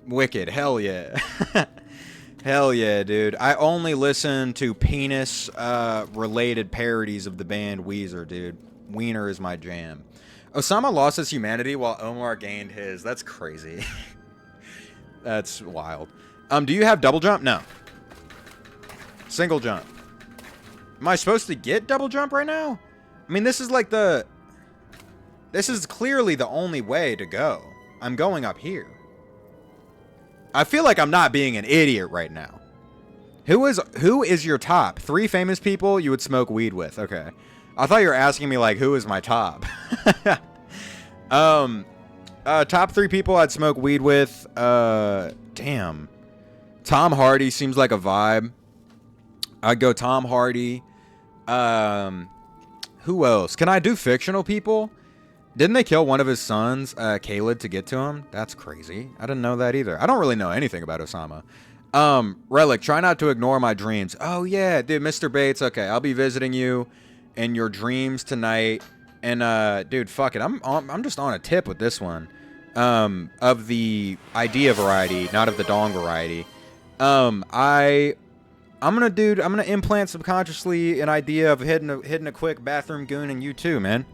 wicked. Hell yeah. Hell yeah, dude. I only listen to penis-related parodies of the band Weezer, dude. Wiener is my jam. Osama lost his humanity while Omar gained his. That's crazy. That's wild. Do you have double jump? No. Single jump. Am I supposed to get double jump right now? I mean, this is like the... This is clearly the only way to go. I'm going up here. I feel like I'm not being an idiot right now. Who is your top 3 famous people you would smoke weed with? Okay. I thought you were asking me like who is my top. Top 3 people I'd smoke weed with. Damn. Tom Hardy seems like a vibe. I'd go Tom Hardy. Who else? Can I do fictional people? Didn't they kill one of his sons, Caleb, to get to him? That's crazy. I didn't know that either. I don't really know anything about Osama. Relic, try not to ignore my dreams. Oh, yeah, dude, Mr. Bates. Okay, I'll be visiting you in your dreams tonight. And, dude, fuck it. I'm just on a tip with this one. Of the idea variety, not of the dong variety. I'm gonna implant subconsciously an idea of hitting a quick bathroom goon in you too, man.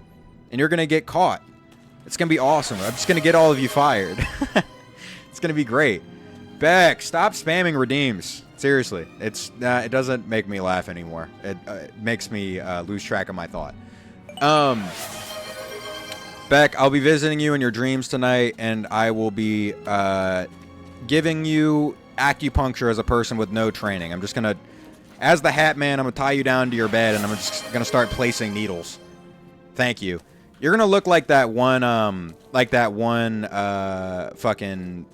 And you're gonna get caught. It's gonna be awesome. I'm just gonna get all of you fired. It's gonna be great. Beck, stop spamming redeems. Seriously, it doesn't make me laugh anymore. It makes me lose track of my thought. Beck, I'll be visiting you in your dreams tonight, and I will be giving you acupuncture as a person with no training. I'm just gonna, as the Hat Man, I'm gonna tie you down to your bed, and I'm just gonna start placing needles. Thank you. You're gonna look like that one, fucking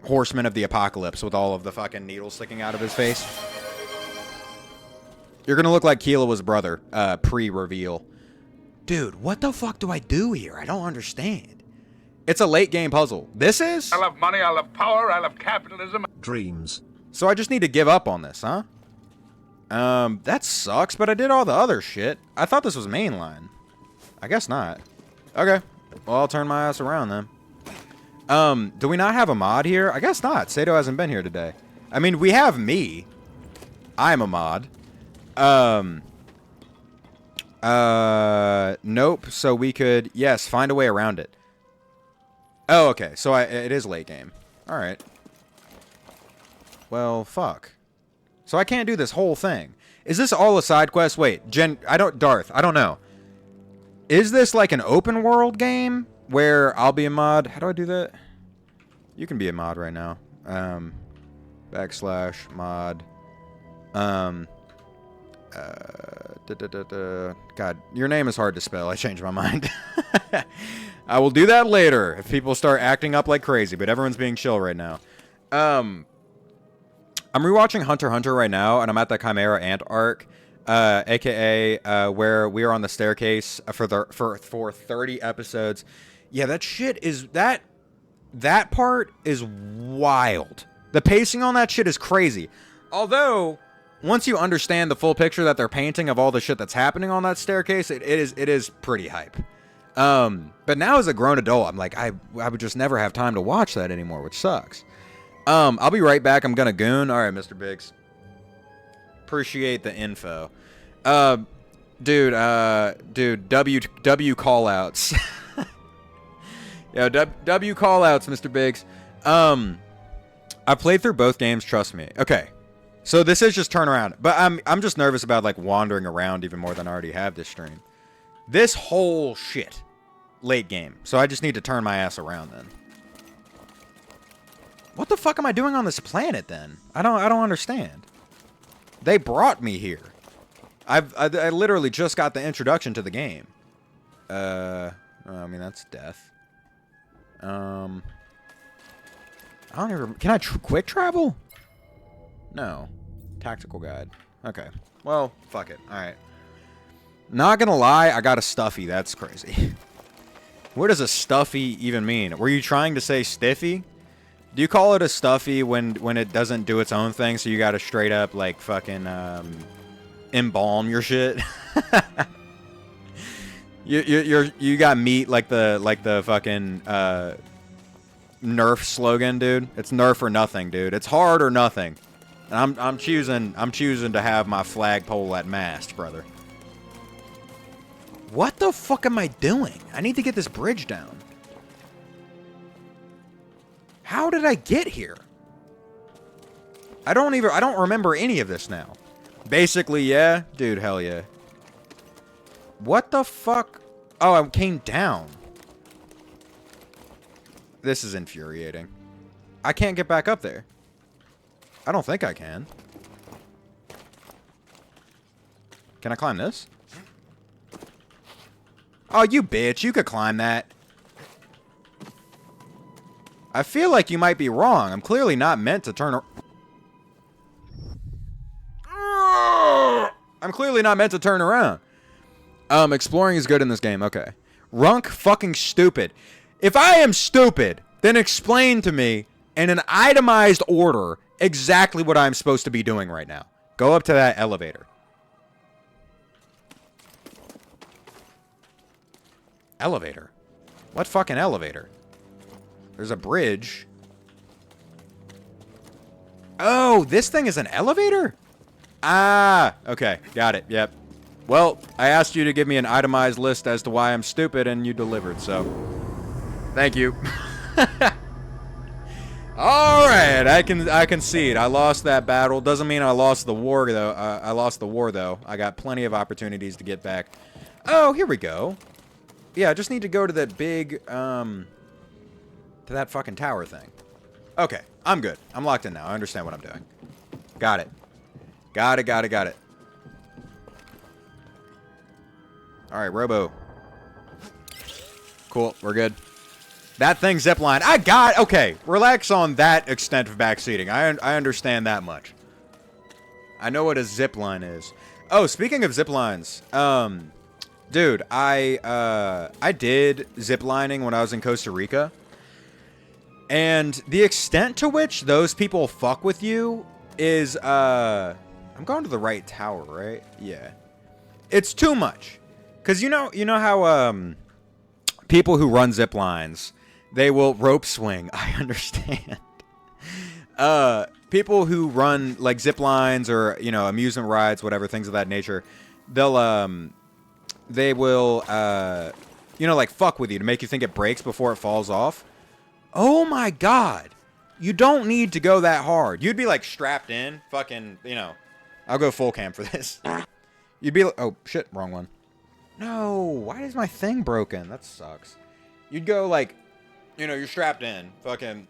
Horseman of the Apocalypse with all of the fucking needles sticking out of his face. You're gonna look like Keela's brother, pre-reveal. Dude, what the fuck do I do here? I don't understand. It's a late game puzzle. This is? I love money, I love power, I love capitalism. Dreams. So I just need to give up on this, huh? That sucks, but I did all the other shit. I thought this was mainline. I guess not. Okay. Well, I'll turn my ass around then. Do we not have a mod here? I guess not. Sato hasn't been here today. I mean, we have me. I'm a mod. Nope. So we could, yes, find a way around it. Oh, okay. So it is late game. All right. Well, fuck. So I can't do this whole thing. Is this all a side quest? Wait, Darth, I don't know. Is this like an open world game where I'll be a mod? How do I do that? You can be a mod right now. /mod. God, your name is hard to spell. I changed my mind. I will do that later if people start acting up like crazy, but everyone's being chill right now. I'm rewatching Hunter x Hunter right now, and I'm at the Chimera Ant arc, aka where we are on the staircase for 30 episodes. Yeah, that shit is that part is wild. The pacing on that shit is crazy. Although, once you understand the full picture that they're painting of all the shit that's happening on that staircase, it is pretty hype. But now as a grown adult, I'm like, I would just never have time to watch that anymore, which sucks. I'll be right back. I'm gonna goon. All right, Mr. Biggs. Appreciate the info. Dude, W callouts. Yeah, W callouts, Mr. Biggs. I played through both games, trust me. Okay. So this is just turn around. But I'm just nervous about like wandering around even more than I already have this stream. This whole shit. Late game. So I just need to turn my ass around then. What the fuck am I doing on this planet then? I don't understand. They brought me here. I literally just got the introduction to the game. I mean that's death. I don't even. Can I quick travel? No. Tactical guide. Okay. Well, fuck it. All right. Not gonna lie, I got a stuffy. That's crazy. What does a stuffy even mean? Were you trying to say stiffy? Do you call it a stuffy when it doesn't do its own thing, so you got to straight up, like, fucking, embalm your shit. You got meat like the fucking Nerf slogan, dude. It's Nerf or nothing, dude. It's hard or nothing. And I'm choosing to have my flagpole at mast, brother. What the fuck am I doing? I need to get this bridge down. How did I get here? I don't remember any of this now. Basically, yeah. Dude, hell yeah. What the fuck? Oh, I came down. This is infuriating. I can't get back up there. I don't think I can. Can I climb this? Oh, you bitch. You could climb that. I feel like you might be wrong. I'm clearly not meant to turn... I'm clearly not meant to turn around. Exploring is good in this game. Okay. Runk fucking stupid. If I am stupid, then explain to me in an itemized order exactly what I'm supposed to be doing right now. Go up to that elevator. Elevator? What fucking elevator? There's a bridge. Oh, this thing is an elevator? Ah, okay. Got it. Yep. Well, I asked you to give me an itemized list as to why I'm stupid, and you delivered, so... Thank you. Alright, I concede. I lost that battle. Doesn't mean I lost the war, though. I lost the war, though. I got plenty of opportunities to get back. Oh, here we go. Yeah, I just need to go to that big, to that fucking tower thing. Okay, I'm good. I'm locked in now. I understand what I'm doing. Got it. Got it. Alright, Robo. Cool, we're good. That thing zipline. Okay, relax on that extent of backseating. I understand that much. I know what a zipline is. Oh, speaking of ziplines, dude, I did ziplining when I was in Costa Rica. And the extent to which those people fuck with you is, I'm going to the right tower, right? Yeah. It's too much. Because you know how, people who run zip lines, they will rope swing. I understand. People who run, like, zip lines or, you know, amusement rides, whatever, things of that nature, they will, you know, like, fuck with you to make you think it breaks before it falls off. Oh, my God. You don't need to go that hard. You'd be, like, strapped in, fucking, you know. I'll go full cam for this. You'd be like, oh, shit, wrong one. No, why is my thing broken? That sucks. You'd go, like, you know, you're strapped in, fucking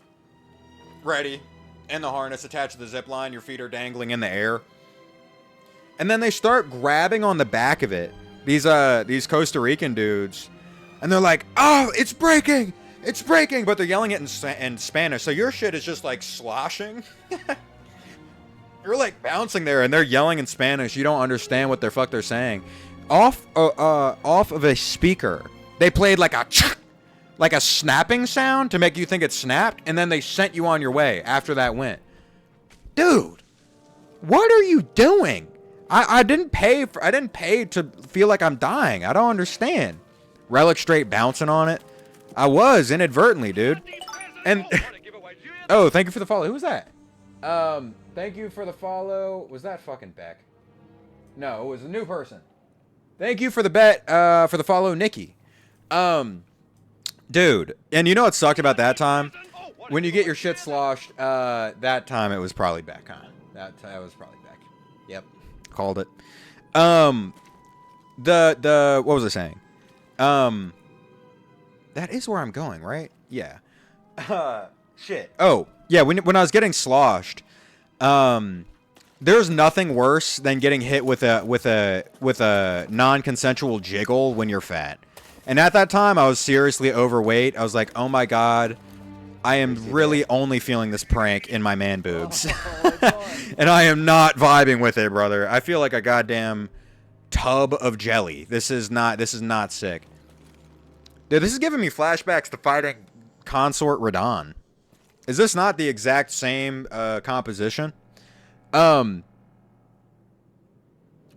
ready, in the harness attached to the zip line. Your feet are dangling in the air. And then they start grabbing on the back of it. These Costa Rican dudes. And they're like, oh, it's breaking! It's breaking! But they're yelling it in Spanish. So your shit is just, like, sloshing. You're, like, bouncing there, and they're yelling in Spanish. You don't understand what the fuck they're saying. Off of a speaker, they played like a snapping sound to make you think it snapped, and then they sent you on your way after that went. Dude, what are you doing? I didn't pay to feel like I'm dying. I don't understand. Relic straight bouncing on it. I was inadvertently, dude. And oh, thank you for the follow. Who was that? Thank you for the follow. Was that fucking Beck? No, it was a new person. Thank you for the bet, for the follow, Nikki. Dude, and you know what sucked about that time? When you get your shit sloshed, that time it was probably Beck, huh? That was probably Beck. Yep. Called it. What was I saying? That is where I'm going, right? Yeah. Shit. Oh, yeah, when I was getting sloshed, there's nothing worse than getting hit with a non-consensual jiggle when you're fat. And at that time, I was seriously overweight. I was like, oh my God, I am really only feeling this prank in my man boobs. And I am not vibing with it, brother. I feel like a goddamn tub of jelly. This is not sick. Dude, this is giving me flashbacks to fighting Consort Radon. Is this not the exact same composition?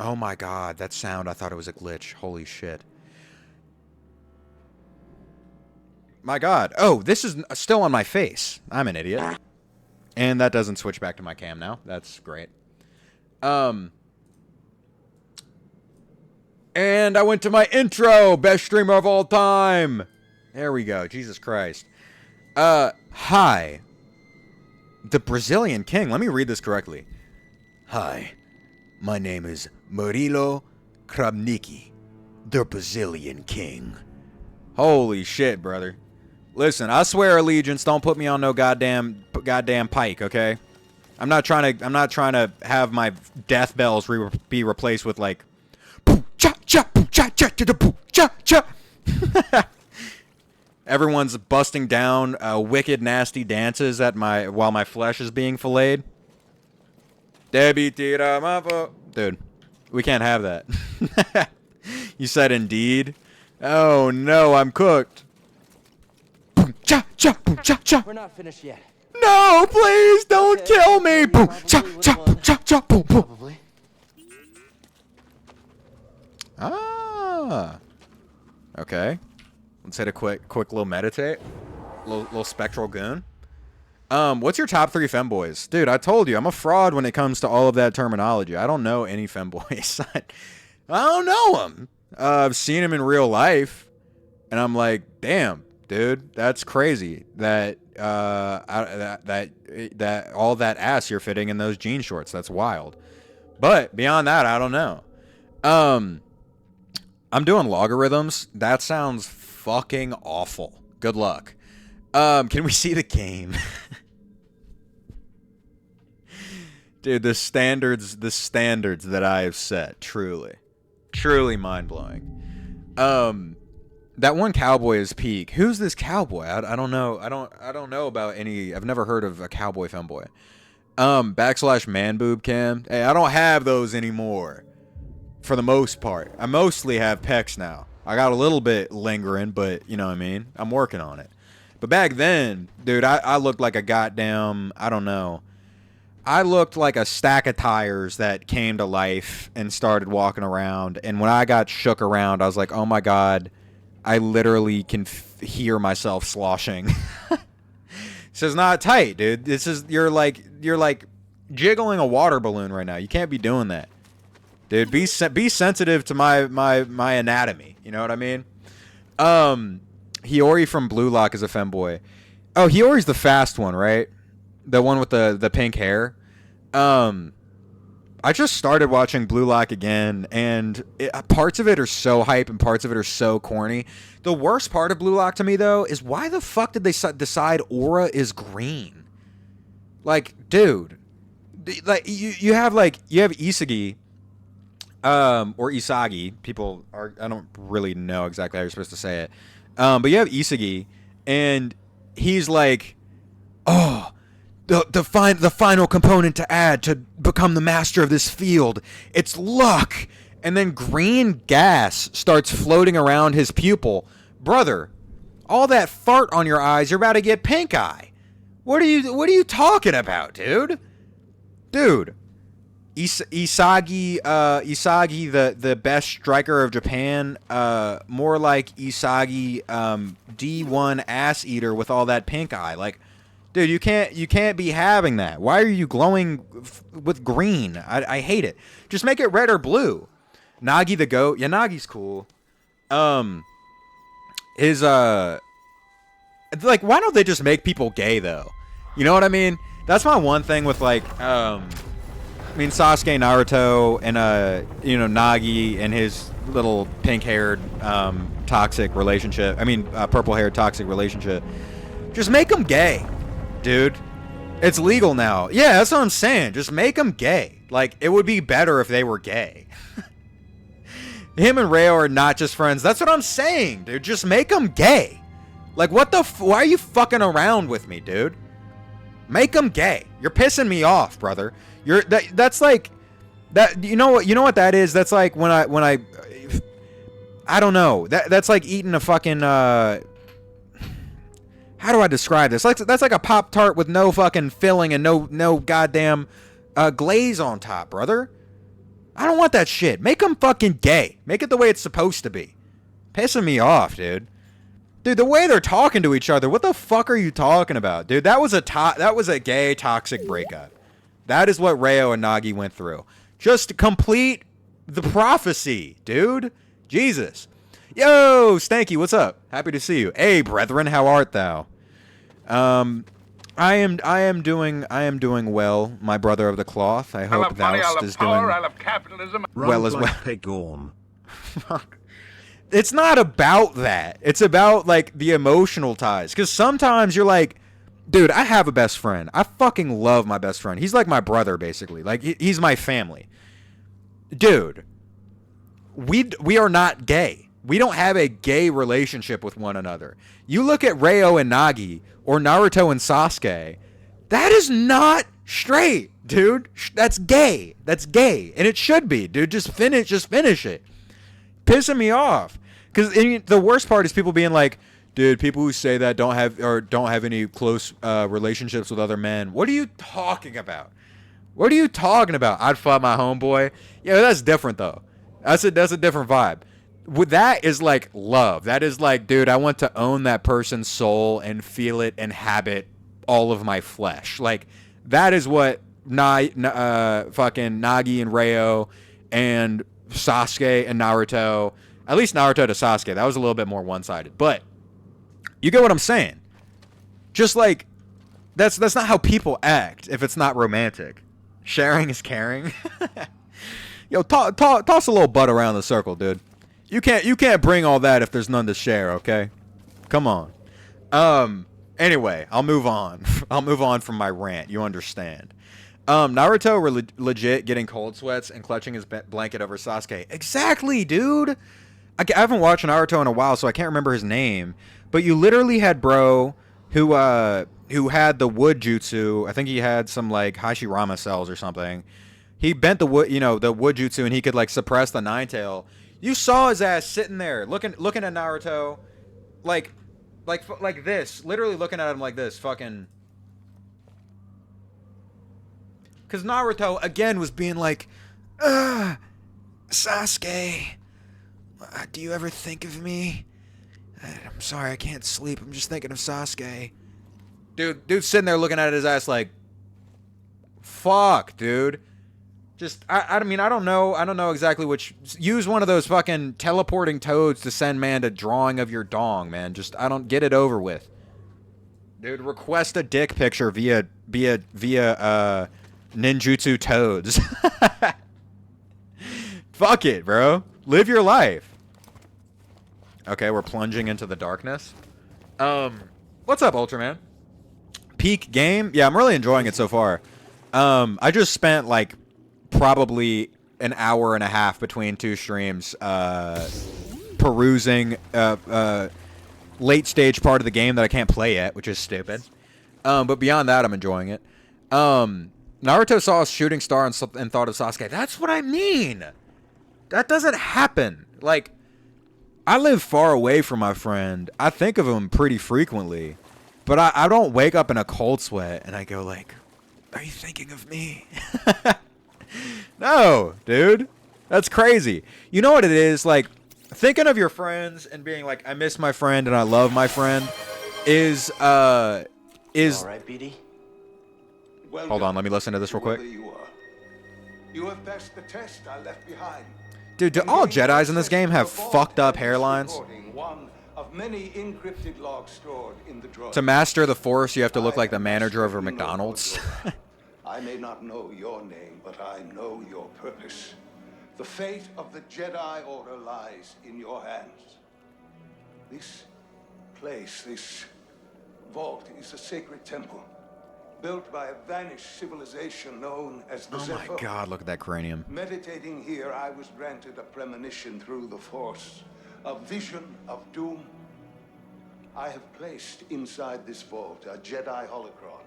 Oh my god, that sound, I thought it was a glitch. Holy shit. My god. Oh, this is still on my face. I'm an idiot. And that doesn't switch back to my cam now. That's great. And I went to my intro. Best streamer of all time. There we go. Jesus Christ. Hi. The Brazilian king. Let me read this correctly. Hi. My name is Murilo Krabnicki, the Brazilian king. Holy shit, brother. Listen, I swear allegiance. Don't put me on no goddamn pike, okay? I'm not trying to have my death bells be replaced with like poo cha cha poo cha cha to the poo cha cha. Everyone's busting down wicked nasty dances at while my flesh is being filleted. Debbie tira mavo. Dude, we can't have that. You said indeed. Oh no, I'm cooked. Boom cha cha boom cha cha. We're not finished yet. No, please don't kill me. Boom cha cha boom cha cha boom boom. Probably. Ah. Okay. Let's hit a quick little meditate. Little spectral goon. What's your top 3 femboys? Dude, I told you, I'm a fraud when it comes to all of that terminology. I don't know any femboys. I don't know them. I've seen them in real life, and I'm like, damn, dude, that's crazy that that all that ass you're fitting in those jean shorts. That's wild. But beyond that, I don't know. I'm doing logarithms. That sounds fucking awful. Good luck. Can we see the game? Dude, the standards that I have set, truly mind-blowing. That one cowboy is peak. Who's this cowboy? I don't know. I don't know about any. I've never heard of a cowboy femboy. / man boob cam. Hey, I don't have those anymore. For the most part, I mostly have pecs now. I got a little bit lingering, but you know what I mean. I'm working on it. But back then, dude, I looked like a goddamn, I don't know. I looked like a stack of tires that came to life and started walking around. And when I got shook around, I was like, oh my God, I literally can hear myself sloshing. This is not tight, dude. You're like jiggling a water balloon right now. You can't be doing that. Dude, be sensitive to my anatomy. You know what I mean? Hiyori from Blue Lock is a femboy. Oh, Hiyori's the fast one, right? The one with the pink hair. I just started watching Blue Lock again, and parts of it are so hype and parts of it are so corny. The worst part of Blue Lock to me, though, is why the fuck did they decide Aura is green? Like, dude, like you have Isagi. Or Isagi. People are, I don't really know exactly how you're supposed to say it. But you have Isagi, and he's like, oh, the final component to add to become the master of this field. It's luck. And then green gas starts floating around his pupil. Brother, all that fart on your eyes, you're about to get pink eye. What are you talking about, dude? Dude. Isagi, the best striker of Japan, more like Isagi, D1 ass eater with all that pink eye. Like, dude, you can't be having that. Why are you glowing with green? I hate it. Just make it red or blue. Nagi the goat, yeah, Nagi's cool. Like, why don't they just make people gay though? You know what I mean? That's my one thing with like, I mean, Sasuke, Naruto, and Nagi and his little pink-haired toxic relationship. I mean, purple-haired toxic relationship. Just make them gay, dude. It's legal now. Yeah, that's what I'm saying. Just make them gay. Like, it would be better if they were gay. Him and Reo are not just friends. That's what I'm saying, dude. Just make them gay. Like, what the? Why are you fucking around with me, dude? Make them gay. You're pissing me off, brother. That's like that. You know what that is? That's like when I don't know. That's like eating a fucking. How do I describe this? That's like a Pop-Tart with no fucking filling and no goddamn glaze on top, brother. I don't want that shit. Make them fucking gay. Make it the way it's supposed to be. Pissing me off, dude. Dude, the way they're talking to each other, what the fuck are you talking about? Dude, that was a gay toxic breakup. That is what Reo and Nagi went through. Just to complete the prophecy, dude. Jesus. Yo, Stanky, what's up? Happy to see you. Hey, brethren, how art thou? I am doing well, my brother of the cloth. I I hope love money, I thou love is power, doing I love capitalism. well as like well. Pegorn. Fuck. It's not about that. It's about like the emotional ties. Because sometimes you're like, dude, I have a best friend. I fucking love my best friend. He's like my brother, basically. Like he's my family. Dude, we are not gay. We don't have a gay relationship with one another. You look at Reo and Nagi or Naruto and Sasuke. That is not straight, dude. That's gay. That's gay, and it should be, dude. Just finish it. Pissing me off. Because the worst part is people being like, dude, people who say that don't have any close relationships with other men. What are you talking about? What are you talking about? I'd fuck my homeboy. Yeah, that's different though. That's a different vibe. With that is like love. That is like, dude, I want to own that person's soul and feel it and inhabit all of my flesh. Like that is what fucking Nagi and Reo and Sasuke and Naruto. At least Naruto to Sasuke. That was a little bit more one-sided. But you get what I'm saying. Just like that's not how people act if it's not romantic. Sharing is caring. Yo, toss a little butt around the circle, dude. You can't bring all that if there's none to share, okay? Come on. Anyway, I'll move on. I'll move on from my rant. You understand. Naruto were legit getting cold sweats and clutching his blanket over Sasuke. Exactly, dude. I haven't watched Naruto in a while, so I can't remember his name. But you literally had bro who had the wood jutsu. I think he had some like Hashirama cells or something. He bent the wood, the wood jutsu, and he could like suppress the nine tail. You saw his ass sitting there looking at Naruto, like this, literally looking at him like this, fucking. Because Naruto again was being like, Sasuke, do you ever think of me? I'm sorry, I can't sleep. I'm just thinking of Sasuke. Dude sitting there looking at his ass like, fuck, dude. Just, I mean, I don't know exactly which. Use one of those fucking teleporting toads to send man to drawing of your dong, man. Just, I don't get it over with. Dude, request a dick picture via ninjutsu toads. Fuck it, bro. Live your life. Okay, we're plunging into the darkness. What's up, Ultraman? Peak game? Yeah, I'm really enjoying it so far. I just spent like probably an hour and a half between two streams perusing late stage part of the game that I can't play yet, which is stupid. But beyond that, I'm enjoying it. Naruto saw a shooting star and thought of Sasuke. That's what I mean. That doesn't happen. Like, I live far away from my friend. I think of him pretty frequently. But I don't wake up in a cold sweat and I go like, are you thinking of me? No, dude. That's crazy. You know what it is? Like, thinking of your friends and being like, I miss my friend and I love my friend is All right, BD? Hold on, let me listen to this real quick. You have passed the test I left behind. Dude, do all Jedis in this game have fucked up hairlines? One of many encrypted logs stored in the droid. To master the Force, you have to look like the manager of a McDonald's. I may not know your name, but I know your purpose. The fate of the Jedi Order lies in your hands. This place, this vault, is a sacred temple, built by a vanished civilization known as the Oh my Zephyr. god, look at that cranium. Meditating here, I was granted a premonition through the Force, a vision of doom. I have placed inside this vault a Jedi holocron,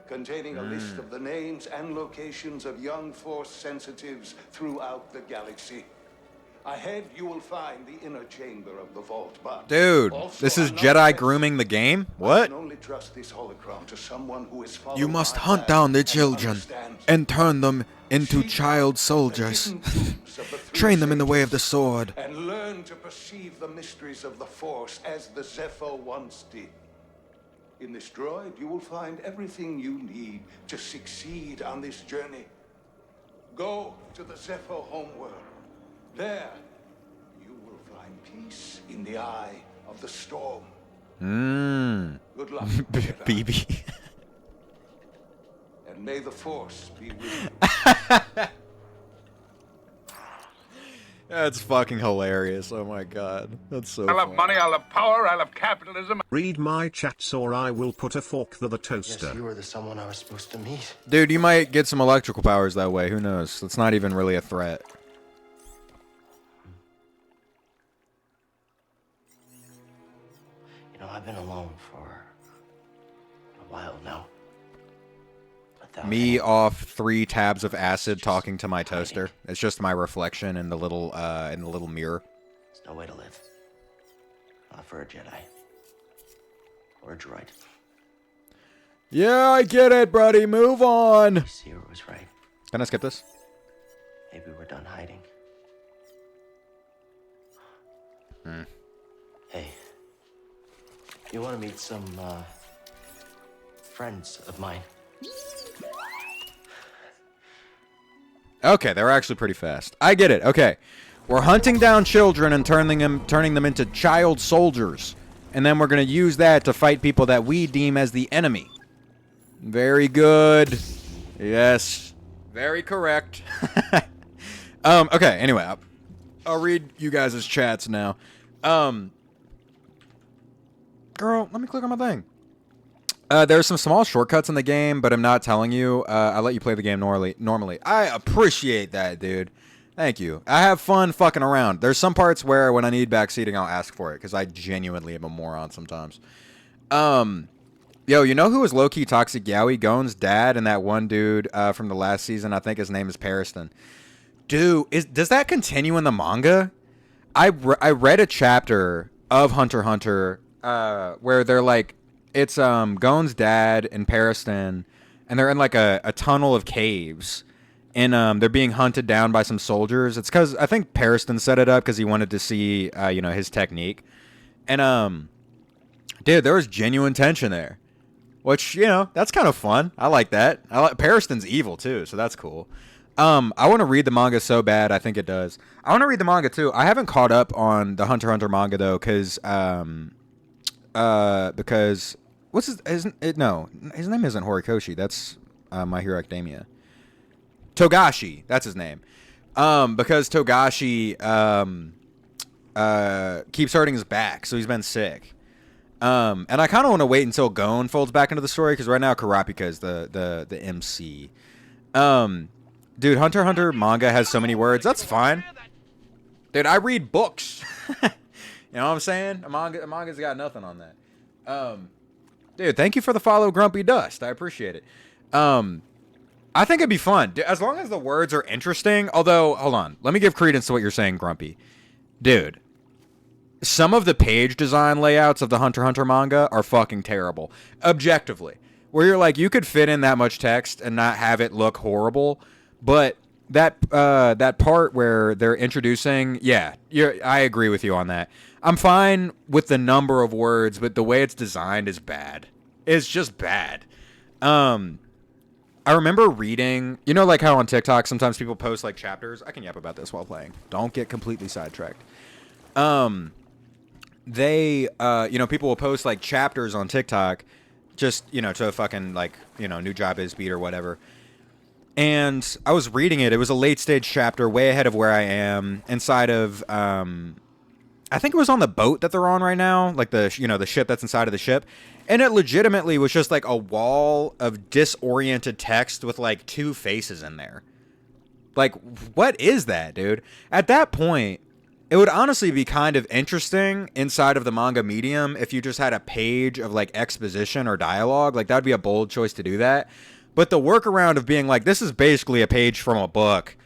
containing a list of the names and locations of young Force sensitives throughout the galaxy. Ahead, you will find the inner chamber of the vault, but Dude, also this is another Jedi test. grooming the game? I What? can only trust this holocron to someone who has followed You must my hunt path down the and children understands and it. turn them into Seek child out soldiers. the hidden tombs of the three Train them in the way of the sages sword. and learn to perceive the mysteries of the Force as the Zepho once did. In this droid, you will find everything you need to succeed on this journey. Go to the Zepho homeworld. There, you will find peace in the eye of the storm. Good luck, Jedi. BB. And may the Force be with you. That's fucking hilarious. Oh my god. That's so I love funny. money, I love power, I love capitalism. Read my chats or I will put a fork through the Yes, toaster. you were the someone I was supposed to meet. Dude, you might get some electrical powers that way. Who knows? It's not even really a threat. You know, I've been alone for a while now. Without Me any- off 3 tabs of acid talking to my toaster. It's just my reflection in the little mirror. There's no way to live. Not for a Jedi. Or a droid. Yeah, I get it, buddy. Move on. Seer was right. Can I skip this? Maybe we're done hiding. Hey. You want to meet some, friends of mine? Okay, they're actually pretty fast. I get it. Okay. We're hunting down children and turning them into child soldiers. And then we're going to use that to fight people that we deem as the enemy. Very good. Yes. Very correct. Okay, anyway. I'll read you guys' chats now. Girl, let me click on my thing. There's some small shortcuts in the game, but I'm not telling you. I let you play the game normally. I appreciate that, dude. Thank you. I have fun fucking around. There's some parts where when I need backseating, I'll ask for it, because I genuinely am a moron sometimes. Yo, you know who was low-key Toxic Yowie? Gon's dad and that one dude from the last season. I think his name is Pariston. Dude, does that continue in the manga? I read a chapter of Hunter x Hunter where they're like, it's Gon's dad and Pariston, and they're in like a tunnel of caves, and they're being hunted down by some soldiers. It's because I think Pariston set it up because he wanted to see his technique, and dude, there was genuine tension there, which that's kind of fun. I like that. Pariston's evil too, so that's cool. I want to read the manga so bad. I think it does. I want to read the manga too. I haven't caught up on the Hunter x Hunter manga though, because what's his name isn't Horikoshi. That's My Hero Academia. Togashi, that's his name. Because Togashi keeps hurting his back, so he's been sick. And I kind of want to wait until Gon folds back into the story, because right now Kurapika is the MC. Dude, Hunter x Hunter manga has so many words. That's fine. Dude, I read books. You know what I'm saying? A manga's got nothing on that. Dude, thank you for the follow, Grumpy Dust. I appreciate it. I think it'd be fun. Dude, as long as the words are interesting. Although, hold on. Let me give credence to what you're saying, Grumpy. Dude, some of the page design layouts of the Hunter x Hunter manga are fucking terrible. Objectively. Where you're like, you could fit in that much text and not have it look horrible. But that part where they're introducing, I agree with you on that. I'm fine with the number of words, but the way it's designed is bad. It's just bad. I remember reading, like how on TikTok sometimes people post like chapters. I can yap about this while playing. Don't get completely sidetracked. People will post like chapters on TikTok, just to a fucking new job is beat or whatever. And I was reading it. It was a late stage chapter, way ahead of where I am, inside of I think it was on the boat that they're on right now, like the ship that's inside of the ship. And it legitimately was just like a wall of disoriented text with like 2 faces in there. Like, what is that, dude? At that point, it would honestly be kind of interesting inside of the manga medium if you just had a page of like exposition or dialogue. Like, that would be a bold choice to do that. But the workaround of being like, this is basically a page from a book,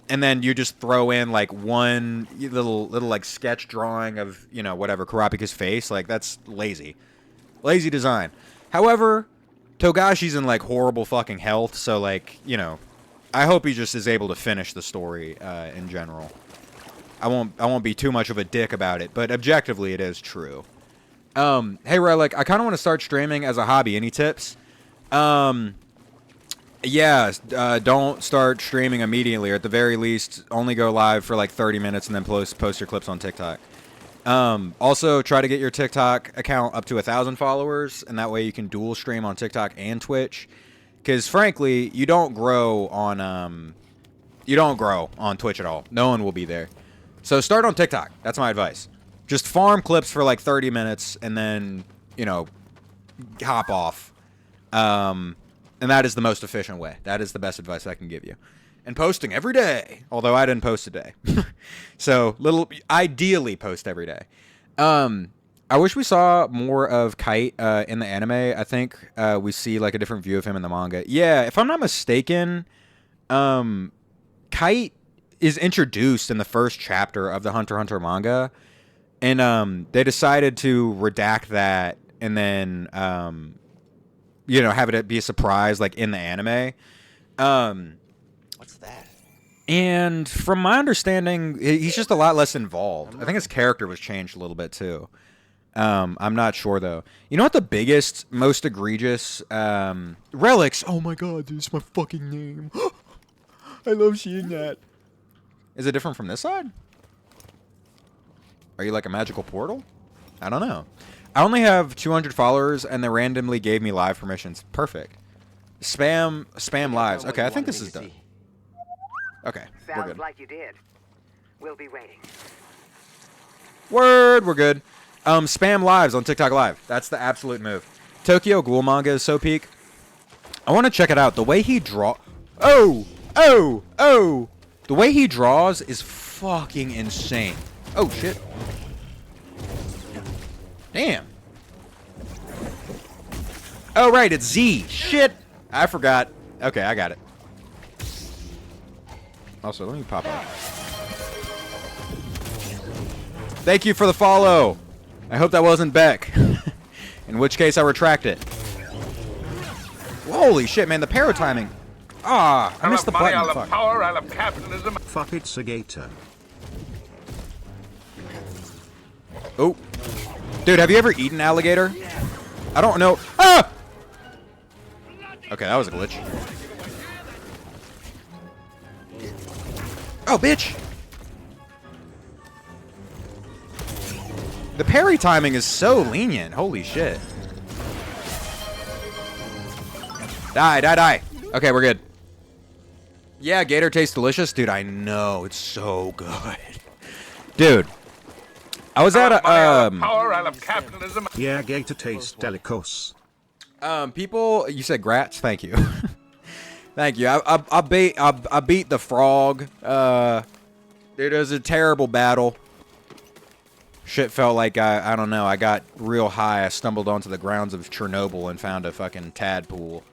and then you just throw in like one little like sketch drawing of, you know, whatever, Kurapika's face. Like, that's lazy design. However, Togashi's in like horrible fucking health, so like, you know, I hope he just is able to finish the story in general. I won't be too much of a dick about it, but objectively it is true. Hey Relic, I kind of want to start streaming as a hobby. Any tips? Yeah, don't start streaming immediately, or at the very least, only go live for like 30 minutes and then post your clips on TikTok. Also, try to get your TikTok account up to 1,000 followers, and that way you can dual stream on TikTok and Twitch. Because frankly, you don't grow on Twitch at all. No one will be there. So start on TikTok. That's my advice. Just farm clips for like 30 minutes, and then, you know, hop off. And that is the most efficient way. That is the best advice I can give you. And posting every day. Although I didn't post today. So, ideally post every day. I wish we saw more of Kite in the anime. I think we see like a different view of him in the manga. Yeah, if I'm not mistaken, Kite is introduced in the first chapter of the Hunter x Hunter manga. And they decided to redact that and then you know, have it be a surprise like in the anime. What's that? And from my understanding, he's just a lot less involved. I think his character was changed a little bit too. I'm not sure though. You know what the biggest, most egregious relics? Oh my god, dude, it's my fucking name. I love seeing that. Is it different from this side? Are you like a magical portal? I don't know. I only have 200 followers, and they randomly gave me live permissions. Perfect. Spam lives. Okay, I think this is done. Okay, we're Sounds good. like you did. We'll be waiting. Word, we're good. Spam lives on TikTok Live. That's the absolute move. Tokyo Ghoul manga is so peak. I want to check it out. The way he draw... Oh! The way he draws is fucking insane. Oh, shit. Damn. Oh, right, it's Z. Shit. I forgot. Okay, I got it. Also, let me pop up. Thank you for the follow. I hope that wasn't Beck. In which case, I retract it. Holy shit, man, the para timing. Ah, I missed the money, button. I love Fuck. power, I love capitalism. Fuck, it's a gator. Oh. Dude, have you ever eaten alligator? I don't know. Ah! Okay, that was a glitch. Oh, bitch! The parry timing is so lenient. Holy shit. Die. Okay, we're good. Yeah, gator tastes delicious. Dude, I know. It's so good. Dude. I was at a, I love power, I love capitalism. Yeah, gator tastes delicos. people, you said grats? Thank you. Thank you. I beat the frog. It was a terrible battle. Shit felt like I don't know. I got real high. I stumbled onto the grounds of Chernobyl and found a fucking tadpole.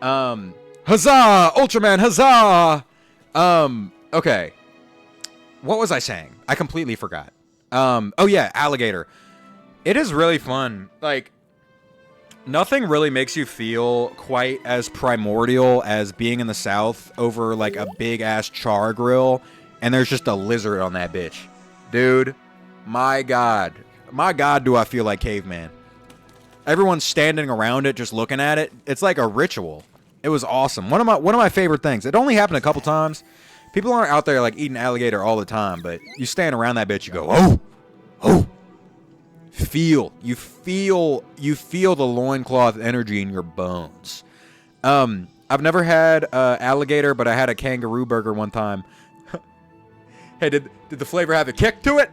Huzzah! Ultraman, huzzah! Okay. What was I saying? I completely forgot. Oh yeah, alligator. It is really fun. Like, nothing really makes you feel quite as primordial as being in the South over, like, a big-ass char grill, and there's just a lizard on that bitch. Dude, my God. My God, do I feel like caveman. Everyone's standing around it, just looking at it. It's like a ritual. It was awesome. One of my favorite things. It only happened a couple times. People aren't out there, like, eating alligator all the time, but you stand around that bitch, you go, oh! Oh! You feel the loincloth energy in your bones. I've never had alligator, but I had a kangaroo burger one time. Hey, did the flavor have a kick to it?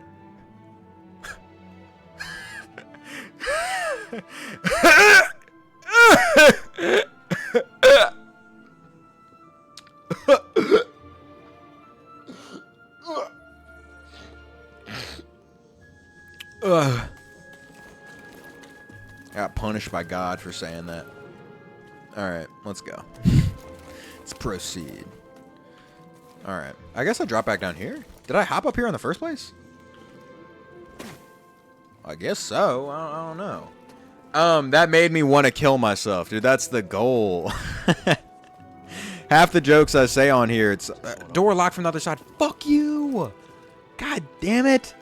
Got punished by God for saying that. Alright, let's go. Let's proceed. Alright. I guess I drop back down here. Did I hop up here in the first place? I guess so. I don't know. That made me want to kill myself, dude. That's the goal. Half the jokes I say on here, it's door locked from the other side. Fuck you. God damn it.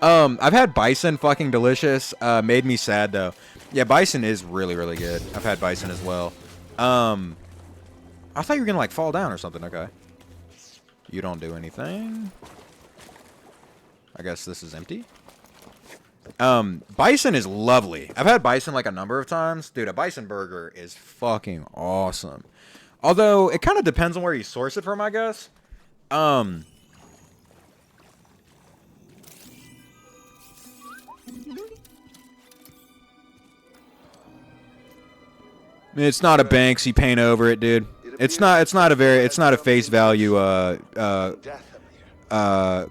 I've had bison, fucking delicious. Made me sad though. Yeah, bison is really, really good. I've had bison as well. I thought you were gonna like fall down or something. Okay. You don't do anything. I guess this is empty. Bison is lovely. I've had bison like a number of times. Dude, a bison burger is fucking awesome. Although, it kind of depends on where you source it from, I guess. It's not a Banksy paint over it, dude. It's not a face value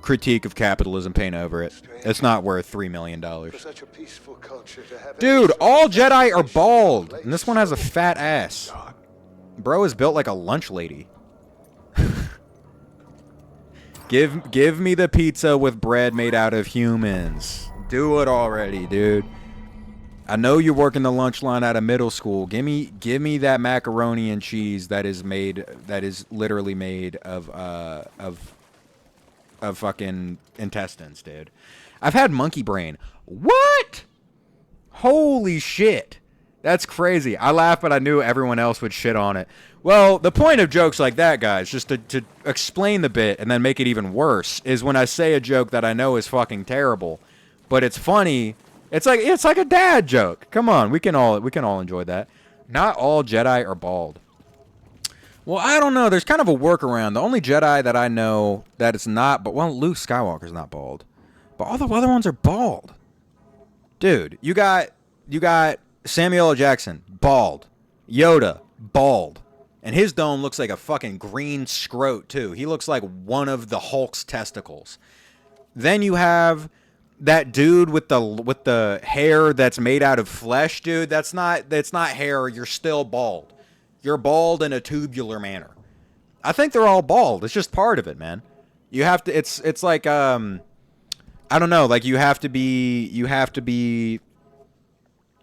critique of capitalism paint over it. It's not worth $3 million. Dude, all Jedi are bald, and this one has a fat ass. Bro is built like a lunch lady. Give me the pizza with bread made out of humans. Do it already, dude. I know you're working the lunch line out of middle school. Give me that macaroni and cheese that is literally made of fucking intestines, dude. I've had monkey brain. What? Holy shit. That's crazy. I laugh, but I knew everyone else would shit on it. Well, the point of jokes like that, guys, just to explain the bit and then make it even worse, is when I say a joke that I know is fucking terrible, but it's funny. It's like a dad joke. Come on, we can all enjoy that. Not all Jedi are bald. Well, I don't know. There's kind of a workaround. The only Jedi that I know that it's not, but well, Luke Skywalker's not bald, but all the other ones are bald. Dude, you got Samuel L. Jackson, bald. Yoda, bald. And his dome looks like a fucking green scrote, too. He looks like one of the Hulk's testicles. Then you have that dude with the hair that's made out of flesh, dude. That's not hair. You're still bald. You're bald in a tubular manner. I think they're all bald. It's just part of it, man. You have to. It's like I don't know. Like you have to be.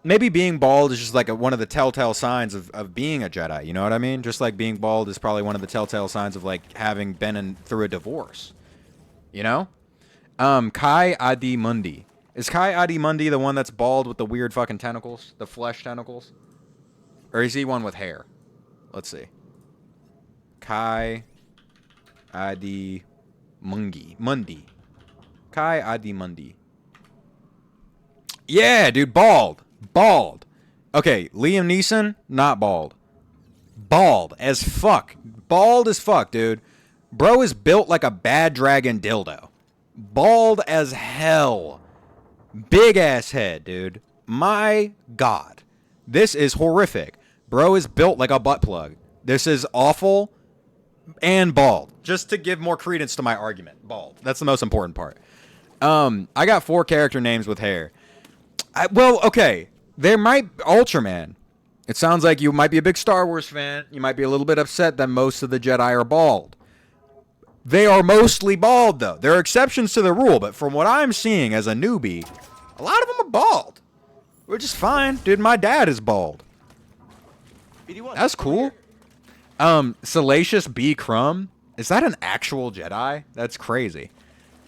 Maybe being bald is just like one of the telltale signs of being a Jedi. You know what I mean? Just like being bald is probably one of the telltale signs of like having been through a divorce. You know? Kai Adi Mundi. Is Kai Adi Mundi the one that's bald with the weird fucking tentacles? The flesh tentacles? Or is he one with hair? Let's see. Kai Adi Mundi. Kai Adi Mundi. Yeah, dude, bald. Bald. Okay, Liam Neeson, not bald. Bald as fuck. Bald as fuck, dude. Bro is built like a bad dragon dildo. Bald as hell. Big ass head, dude. My God. This is horrific. Bro is built like a butt plug. This is awful and bald. Just to give more credence to my argument. Bald. That's the most important part. I got 4 character names with hair. Well, okay. There might... Ultraman. It sounds like you might be a big Star Wars fan. You might be a little bit upset that most of the Jedi are bald. They are mostly bald, though. There are exceptions to the rule, but from what I'm seeing as a newbie, a lot of them are bald. Which is fine. Dude, my dad is bald. That's cool. Salacious B. Crumb. Is that an actual Jedi? That's crazy.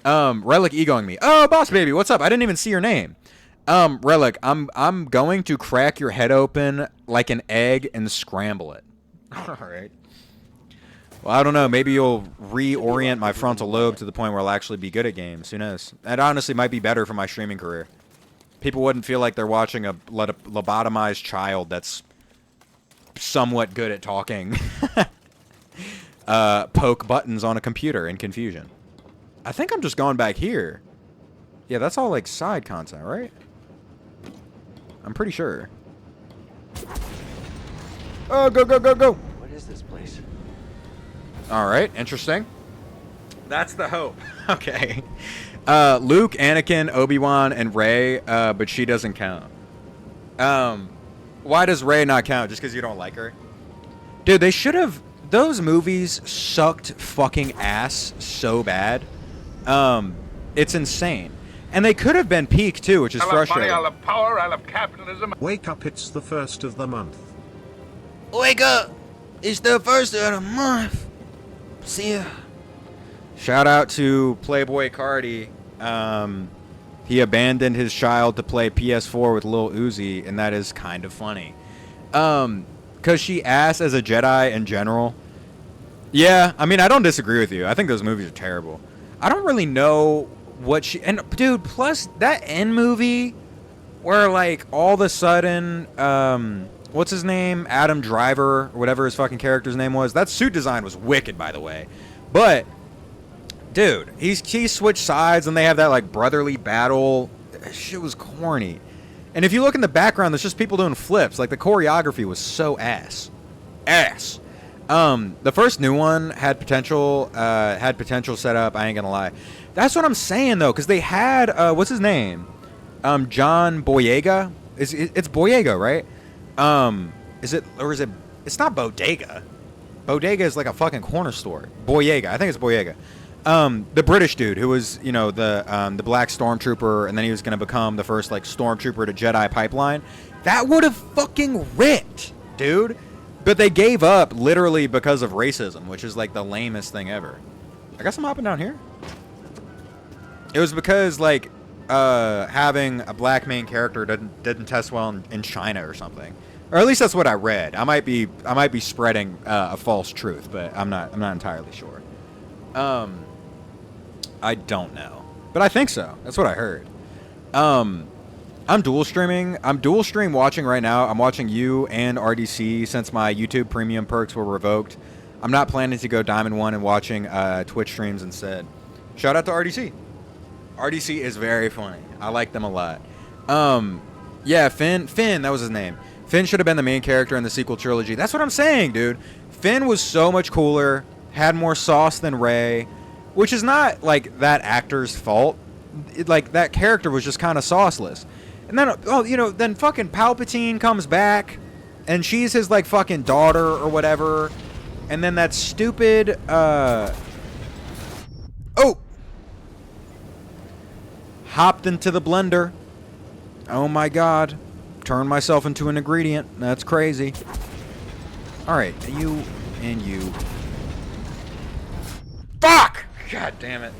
Relic egoing me. Oh, boss baby, what's up? I didn't even see your name. Relic, I'm going to crack your head open like an egg and scramble it. Alright. Well, I don't know. Maybe you'll reorient my frontal lobe to the point where I'll actually be good at games. Who knows? That honestly might be better for my streaming career. People wouldn't feel like they're watching a lobotomized child that's somewhat good at talking. Poke buttons on a computer in confusion. I think I'm just going back here. Yeah, that's all like side content, right? I'm pretty sure. Oh, go, go, go, go! What is this place? Alright, interesting. That's the hope. Okay. Luke, Anakin, Obi-Wan, and Rey, but she doesn't count. Why does Rey not count? Just because you don't like her? Dude, they should have... those movies sucked fucking ass so bad. It's insane. And they could have been peak too, which is I love frustrating. money, I love power, I love capitalism. Wake up, it's the first of the month. Wake up! It's the first of the month. See ya. Shout out to Playboy Cardi. He abandoned his child to play PS4 with Lil Uzi, and that is kind of funny. Because she asked as a Jedi in general. Yeah, I mean, I don't disagree with you. I think those movies are terrible. I don't really know what she... And, dude, plus that end movie where, like, all of a sudden, what's his name? Adam Driver, or whatever his fucking character's name was. That suit design was wicked, by the way. But, dude, he switched sides, and they have that, like, brotherly battle. That shit was corny. And if you look in the background, there's just people doing flips. Like, the choreography was so ass. Ass. The first new one had potential set up. I ain't gonna lie. That's what I'm saying, though, because they had, what's his name? John Boyega? It's Boyega, right? Is it, it's not Bodega. Bodega is like a fucking corner store. Boyega. I think it's Boyega. The British dude who was, you know, the black stormtrooper, and then he was going to become the first, like, stormtrooper to Jedi pipeline. That would have fucking ripped, dude. But they gave up literally because of racism, which is, like, the lamest thing ever. I guess I'm hopping down here. It was because, like, having a black main character didn't test well in China or something. Or at least that's what I read. I might be spreading a false truth, but I'm not entirely sure. I don't know, but I think so. That's what I heard. I'm dual streaming. I'm dual stream watching right now. I'm watching you and RDC since my YouTube premium perks were revoked. I'm not planning to go Diamond 1 and watching Twitch streams instead. Shout out to RDC. RDC is very funny. I like them a lot. Yeah, Finn, that was his name. Finn should have been the main character in the sequel trilogy. That's what I'm saying, dude. Finn was so much cooler, had more sauce than Rey, which is not, like, that actor's fault. Like, that character was just kind of sauceless. And then, oh, you know, then fucking Palpatine comes back, and she's his, like, fucking daughter or whatever. And then that stupid, oh! Hopped into the blender. Oh my god. Turned myself into an ingredient. That's crazy. Alright, you and you. Fuck! God damn it.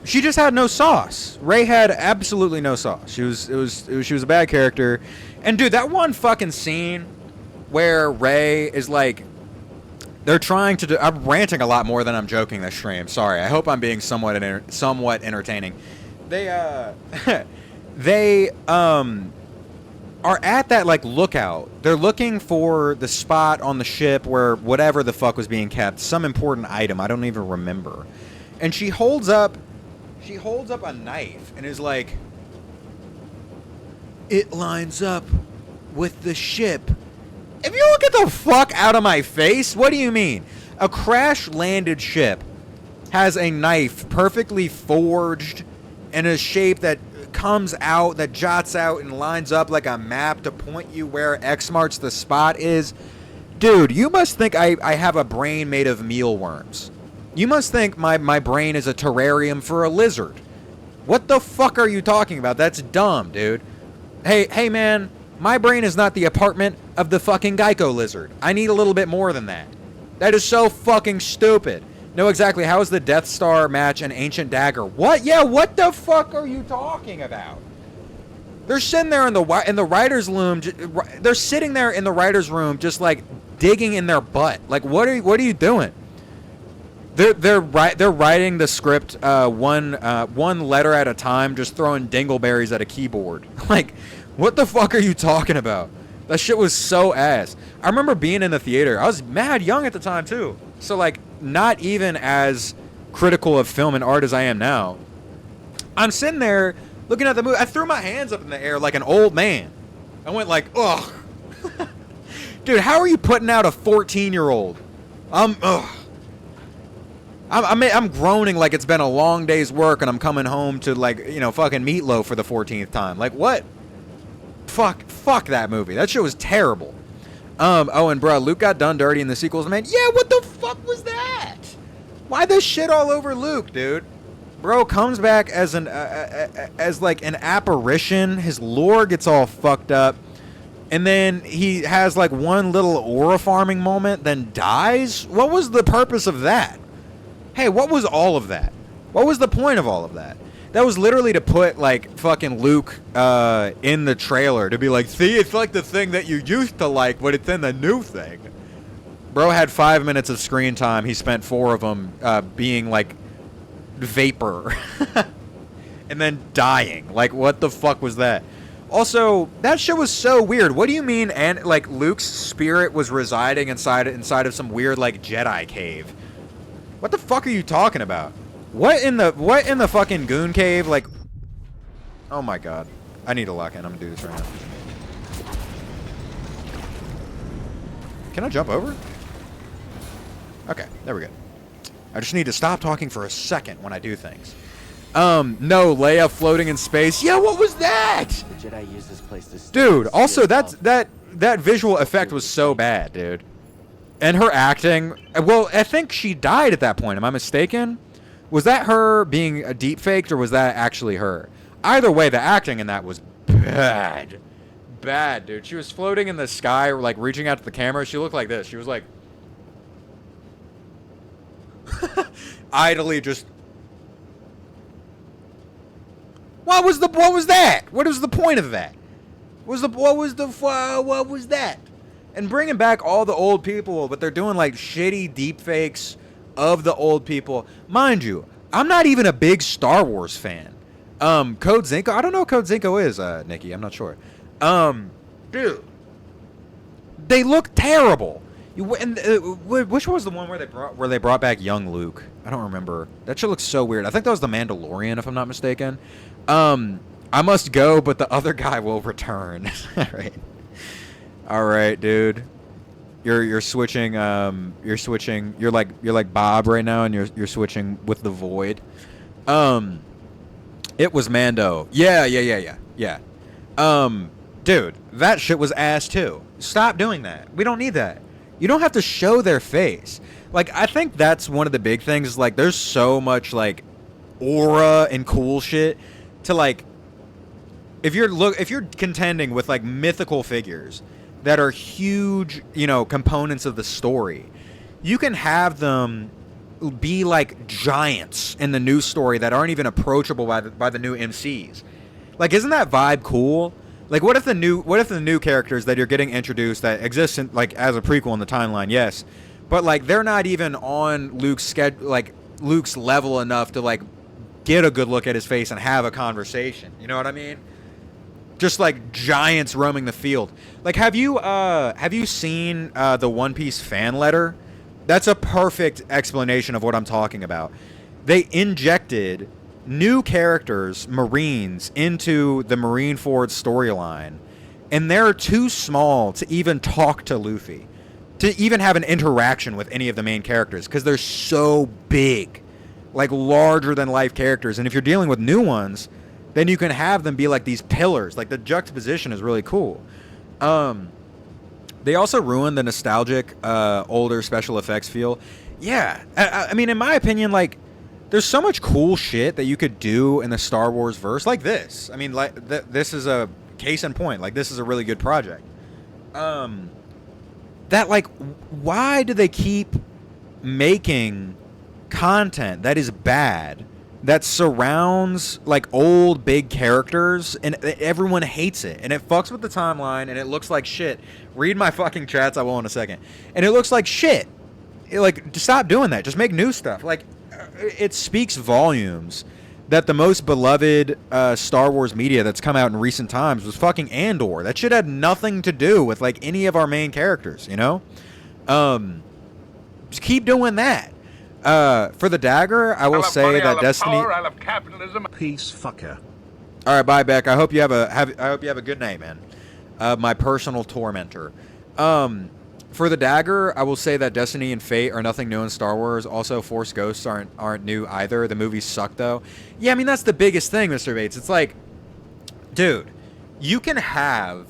She just had no sauce. Rey had absolutely no sauce. She was a bad character. And dude, that one fucking scene where Rey is like, they're trying to do, I'm ranting a lot more than I'm joking this stream. Sorry. I hope I'm being somewhat entertaining. They they are at that, like, lookout. They're looking for the spot on the ship where whatever the fuck was being kept, some important item, I don't even remember. And she holds up a knife and is like, it lines up with the ship. If you don't get the fuck out of my face, what do you mean? A crash-landed ship has a knife perfectly forged in a shape that comes out, that jots out and lines up like a map to point you where X marks the spot is. Dude, you must think I have a brain made of mealworms. You must think my brain is a terrarium for a lizard. What the fuck are you talking about? That's dumb, dude. Hey man, my brain is not the apartment of the fucking Geico lizard. I need a little bit more than that. That is so fucking stupid. No, exactly. How is the Death Star match an ancient dagger? What? Yeah, what the fuck are you talking about? They're sitting there in the writer's room. They're sitting there in the writer's room, just like digging in their butt. Like, what are you doing? They're writing the script one letter at a time, just throwing dingleberries at a keyboard. Like, what the fuck are you talking about? That shit was so ass. I remember being in the theater. I was mad young at the time too. So, like, not even as critical of film and art as I am now. I'm sitting there looking at the movie. I threw my hands up in the air like an old man. I went like, ugh. Dude, how are you putting out a 14-year-old? Ugh. I'm groaning like it's been a long day's work and I'm coming home to, like, you know, fucking Meatloaf for the 14th time. Like, what? Fuck that movie. That shit was terrible. Oh, and bro, Luke got done dirty in the sequels, man. Yeah, what the fuck was that? Why this shit all over Luke, dude? Bro comes back as as like an apparition. His lore gets all fucked up, and then he has like one little aura farming moment, then dies. What was the purpose of that? Hey, what was all of that? What was the point of all of that? That was literally to put like fucking Luke in the trailer to be like, see, it's like the thing that you used to like, but it's in the new thing. Bro had 5 minutes of screen time. He spent 4 of them being like vapor and then dying. Like, what the fuck was that? Also, that shit was so weird. What do you mean? And like Luke's spirit was residing inside of some weird like Jedi cave. What the fuck are you talking about? What in the fucking goon cave? Like, oh my god, I need to lock in. I'm gonna do this right now. Can I jump over? Okay, there we go. I just need to stop talking for a second when I do things. No, Leia floating in space. Yeah, what was that? The Jedi used this place to dude, also that visual effect was so bad, dude. And her acting, well, I think she died at that point. Am I mistaken? Was that her being deep faked or was that actually her? Either way, the acting in that was bad. Bad, dude. She was floating in the sky, like reaching out to the camera. She looked like this. She was like idly just. What was that? What was the point of that? What was that? And bringing back all the old people, but they're doing like shitty deep fakes of the old people. Mind you, I'm not even a big Star Wars fan. Code Zinko, I don't know what Code Zinko is, Nikki, I'm not sure. Dude, they look terrible. Which was the one where they brought back young Luke? I don't remember. That shit looks so weird. I think that was the Mandalorian, if I'm not mistaken. I must go, but the other guy will return. All right, dude. You're switching. You're switching. You're like Bob right now, and you're switching with the Void. It was Mando. Yeah. Dude, that shit was ass too. Stop doing that. We don't need that. You don't have to show their face. Like, I think that's one of the big things. Like, there's so much like aura and cool shit to like. If you're contending with like mythical figures that are huge, components of the story, you can have them be like giants in the new story that aren't even approachable by the new MCs. Like, isn't that vibe cool? Like, what if the new characters that you're getting introduced that exist in, like as a prequel in the timeline, yes, but like they're not even on Luke's Luke's level enough to like get a good look at his face and have a conversation. You know what I mean? Just like giants roaming the field. Like, have you seen the One Piece fan letter? That's a perfect explanation of what I'm talking about. They injected new characters, Marines, into the Marineford storyline, and they're too small to even talk to Luffy, to even have an interaction with any of the main characters, because they're so big, like larger than life characters. And if you're dealing with new ones, then you can have them be like these pillars. Like, the juxtaposition is really cool. They also ruined the nostalgic, older special effects feel. Yeah, I mean, in my opinion, like, there's so much cool shit that you could do in the Star Wars verse, like this. I mean, like, this is a case in point. Like, this is a really good project. That, like, why do they keep making content that is bad, that surrounds like old big characters, and everyone hates it, and it fucks with the timeline, and it looks like shit? Read my fucking chats, I will in a second. And it looks like shit. Stop doing that. Just make new stuff. Like, it speaks volumes that the most beloved Star Wars media that's come out in recent times was fucking Andor. That shit had nothing to do with like any of our main characters, just keep doing that. For the dagger, I will say money, that Destiny. Power, I love capitalism. Peace fucker. All right, bye, Beck. I hope you have a good night, man. My personal tormentor. For the dagger, I will say that Destiny and Fate are nothing new in Star Wars. Also, Force Ghosts aren't new either. The movies suck though. Yeah, I mean, that's the biggest thing, Mr. Bates. It's like, dude, you can have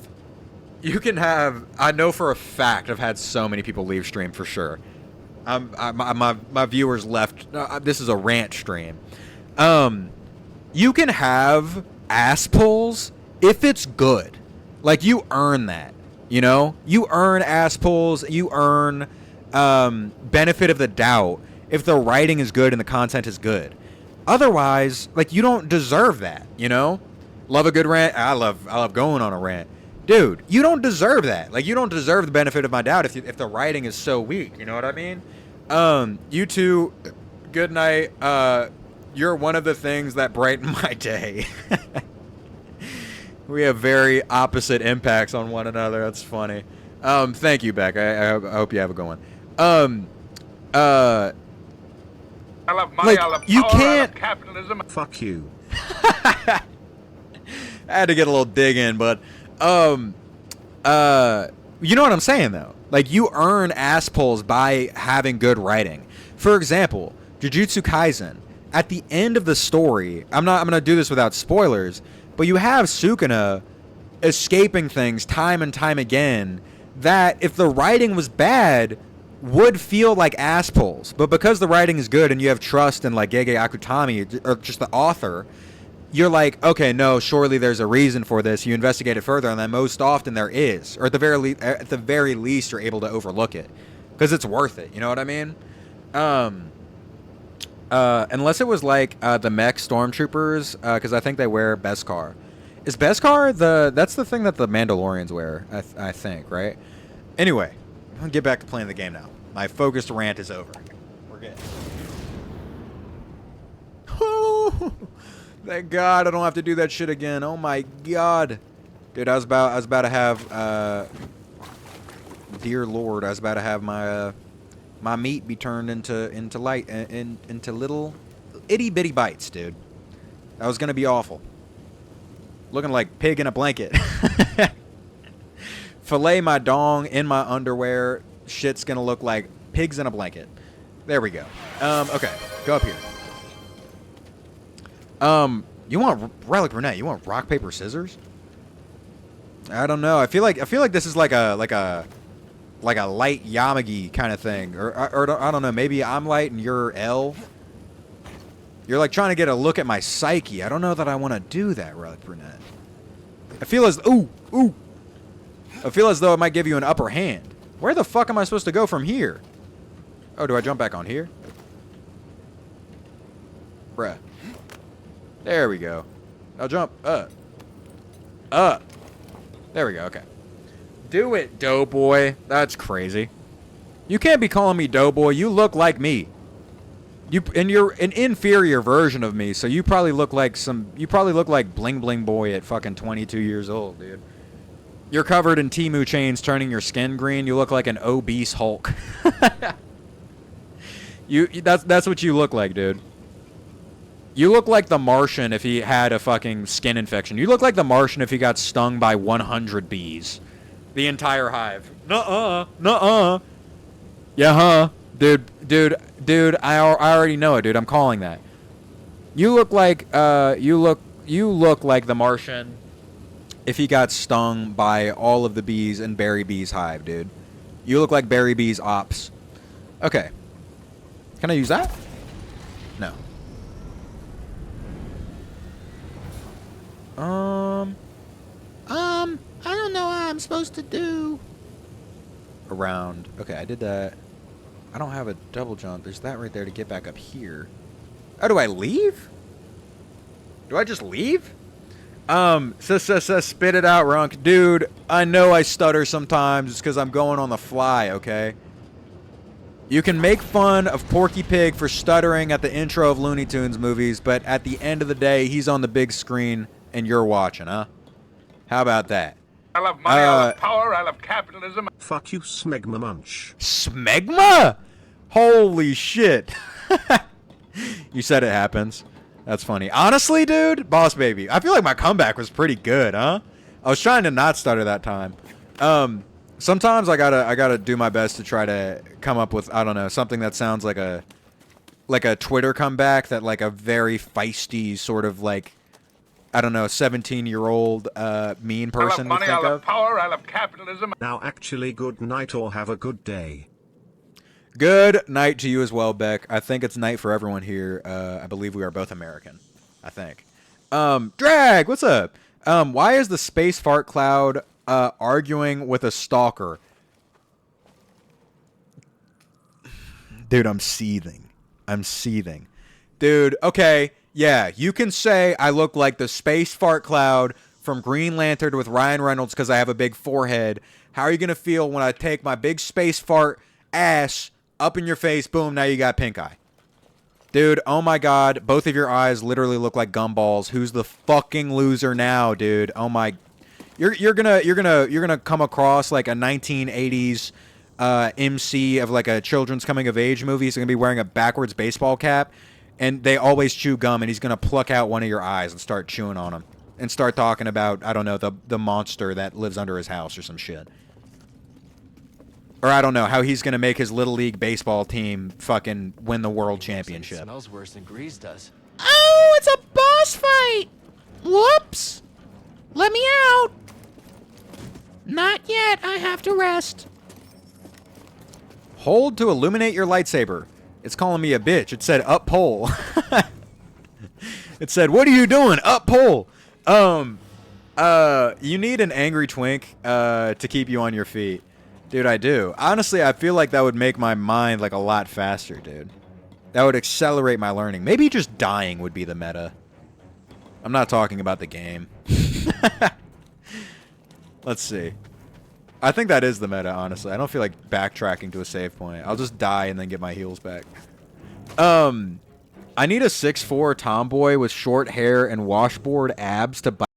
You can have. I know for a fact I've had so many people leave stream for sure. My viewers left. This is a rant stream. You can have ass pulls if it's good. Like, you earn that. You know, you earn ass pulls. You earn benefit of the doubt if the writing is good and the content is good. Otherwise, like, you don't deserve that. You know, love a good rant. I love going on a rant. Dude, you don't deserve that. Like, you don't deserve the benefit of my doubt if the writing is so weak. You know what I mean? You two, good night. You're one of the things that brighten my day. We have very opposite impacts on one another. That's funny. Thank you, Beck. I hope you have a good one. I love money, like, I love you power, can't- I love capitalism. Fuck you. I had to get a little dig in, but you know what I'm saying though. Like, you earn ass pulls by having good writing. For example, Jujutsu Kaisen. At the end of the story, I'm gonna do this without spoilers, but you have Sukuna escaping things time and time again that, if the writing was bad, would feel like ass pulls. But because the writing is good and you have trust in, like, Gege Akutami, or just the author, you're like, okay, no, surely there's a reason for this. You investigate it further, and then most often there is, or at the very least, you're able to overlook it because it's worth it. You know what I mean? Unless it was like the mech stormtroopers, because I think they wear Beskar. Is Beskar that's the thing that the Mandalorians wear? I think, right? Anyway, I'll get back to playing the game now. My focused rant is over. We're good. Thank God I don't have to do that shit again. Oh my God, dude, I was about to have dear Lord, I was about to have my my meat be turned into little itty bitty bites, dude. That was gonna be awful. Looking like pig in a blanket. Fillet my dong in my underwear. Shit's gonna look like pigs in a blanket. There we go. Okay, go up here. You want Relic Brunette? You want rock paper scissors? I don't know. I feel like this is like a light Yamagi kind of thing, or I don't know. Maybe I'm light and you're L. You're like trying to get a look at my psyche. I don't know that I want to do that, Relic Brunette. I feel as ooh. I feel as though it might give you an upper hand. Where the fuck am I supposed to go from here? Oh, do I jump back on here? Bruh. There we go. Now jump up. There we go, okay. Do it, Doughboy. That's crazy. You can't be calling me Doughboy. You look like me. And you're an inferior version of me, so you probably look like Bling Bling Boy at fucking 22 years old, dude. You're covered in Temu chains turning your skin green. You look like an obese Hulk. That's what you look like, dude. You look like the Martian if he had a fucking skin infection. You look like the Martian if he got stung by 100 bees. The entire hive. Nuh-uh. Yeah, huh. Dude, I already know it, dude. I'm calling that. You look like you look like the Martian if he got stung by all of the bees in Barry B's hive, dude. You look like Barry B's ops. Okay. Can I use that? No. I don't know how I'm supposed to do. Around. Okay, I did that. I don't have a double jump. There's that right there to get back up here. Oh, do I leave? Do I just leave? Spit it out, Runk. Dude, I know I stutter sometimes. It's because I'm going on the fly, okay? You can make fun of Porky Pig for stuttering at the intro of Looney Tunes movies, but at the end of the day, he's on the big screen and you're watching, huh? How about that? I love money, I love power, I love capitalism. Fuck you, Smegma Munch. Smegma? Holy shit. You said it happens. That's funny. Honestly, dude, Boss Baby, I feel like my comeback was pretty good, huh? I was trying to not stutter that time. Sometimes I gotta do my best to try to come up with, I don't know, something that sounds like a Twitter comeback, that like a very feisty sort of like I don't know, 17-year-old mean I love person would money, I think love of. power, I love capitalism. Now actually good night or have a good day. Good night to you as well, Beck. I think it's night for everyone here. I believe we are both American. I think. Drag, what's up? Why is the space fart cloud arguing with a stalker? Dude, I'm seething. I'm seething. Dude, okay. Yeah, you can say I look like the space fart cloud from Green Lantern with Ryan Reynolds because I have a big forehead. How are you going to feel when I take my big space fart ass up in your face? Boom, now you got pink eye. Dude, oh my god, both of your eyes literally look like gumballs. Who's the fucking loser now, dude? Oh my, you're gonna come across like a 1980s MC of like a children's coming of age movie. He's gonna be wearing a backwards baseball cap, and they always chew gum, and he's gonna pluck out one of your eyes and start chewing on them, and start talking about, I don't know, the monster that lives under his house or some shit. Or I don't know, how he's going to make his Little League baseball team fucking win the world championship. It smells worse than grease does. Oh, it's a boss fight! Whoops! Let me out! Not yet, I have to rest. Hold to illuminate your lightsaber. It's calling me a bitch. It said up pole. It said, what are you doing? Up pole! You need an angry twink to keep you on your feet. Dude, I do. Honestly, I feel like that would make my mind like a lot faster, dude. That would accelerate my learning. Maybe just dying would be the meta. I'm not talking about the game. Let's see. I think that is the meta, honestly. I don't feel like backtracking to a save point. I'll just die and then get my heals back. I need a 6'4" tomboy with short hair and washboard abs to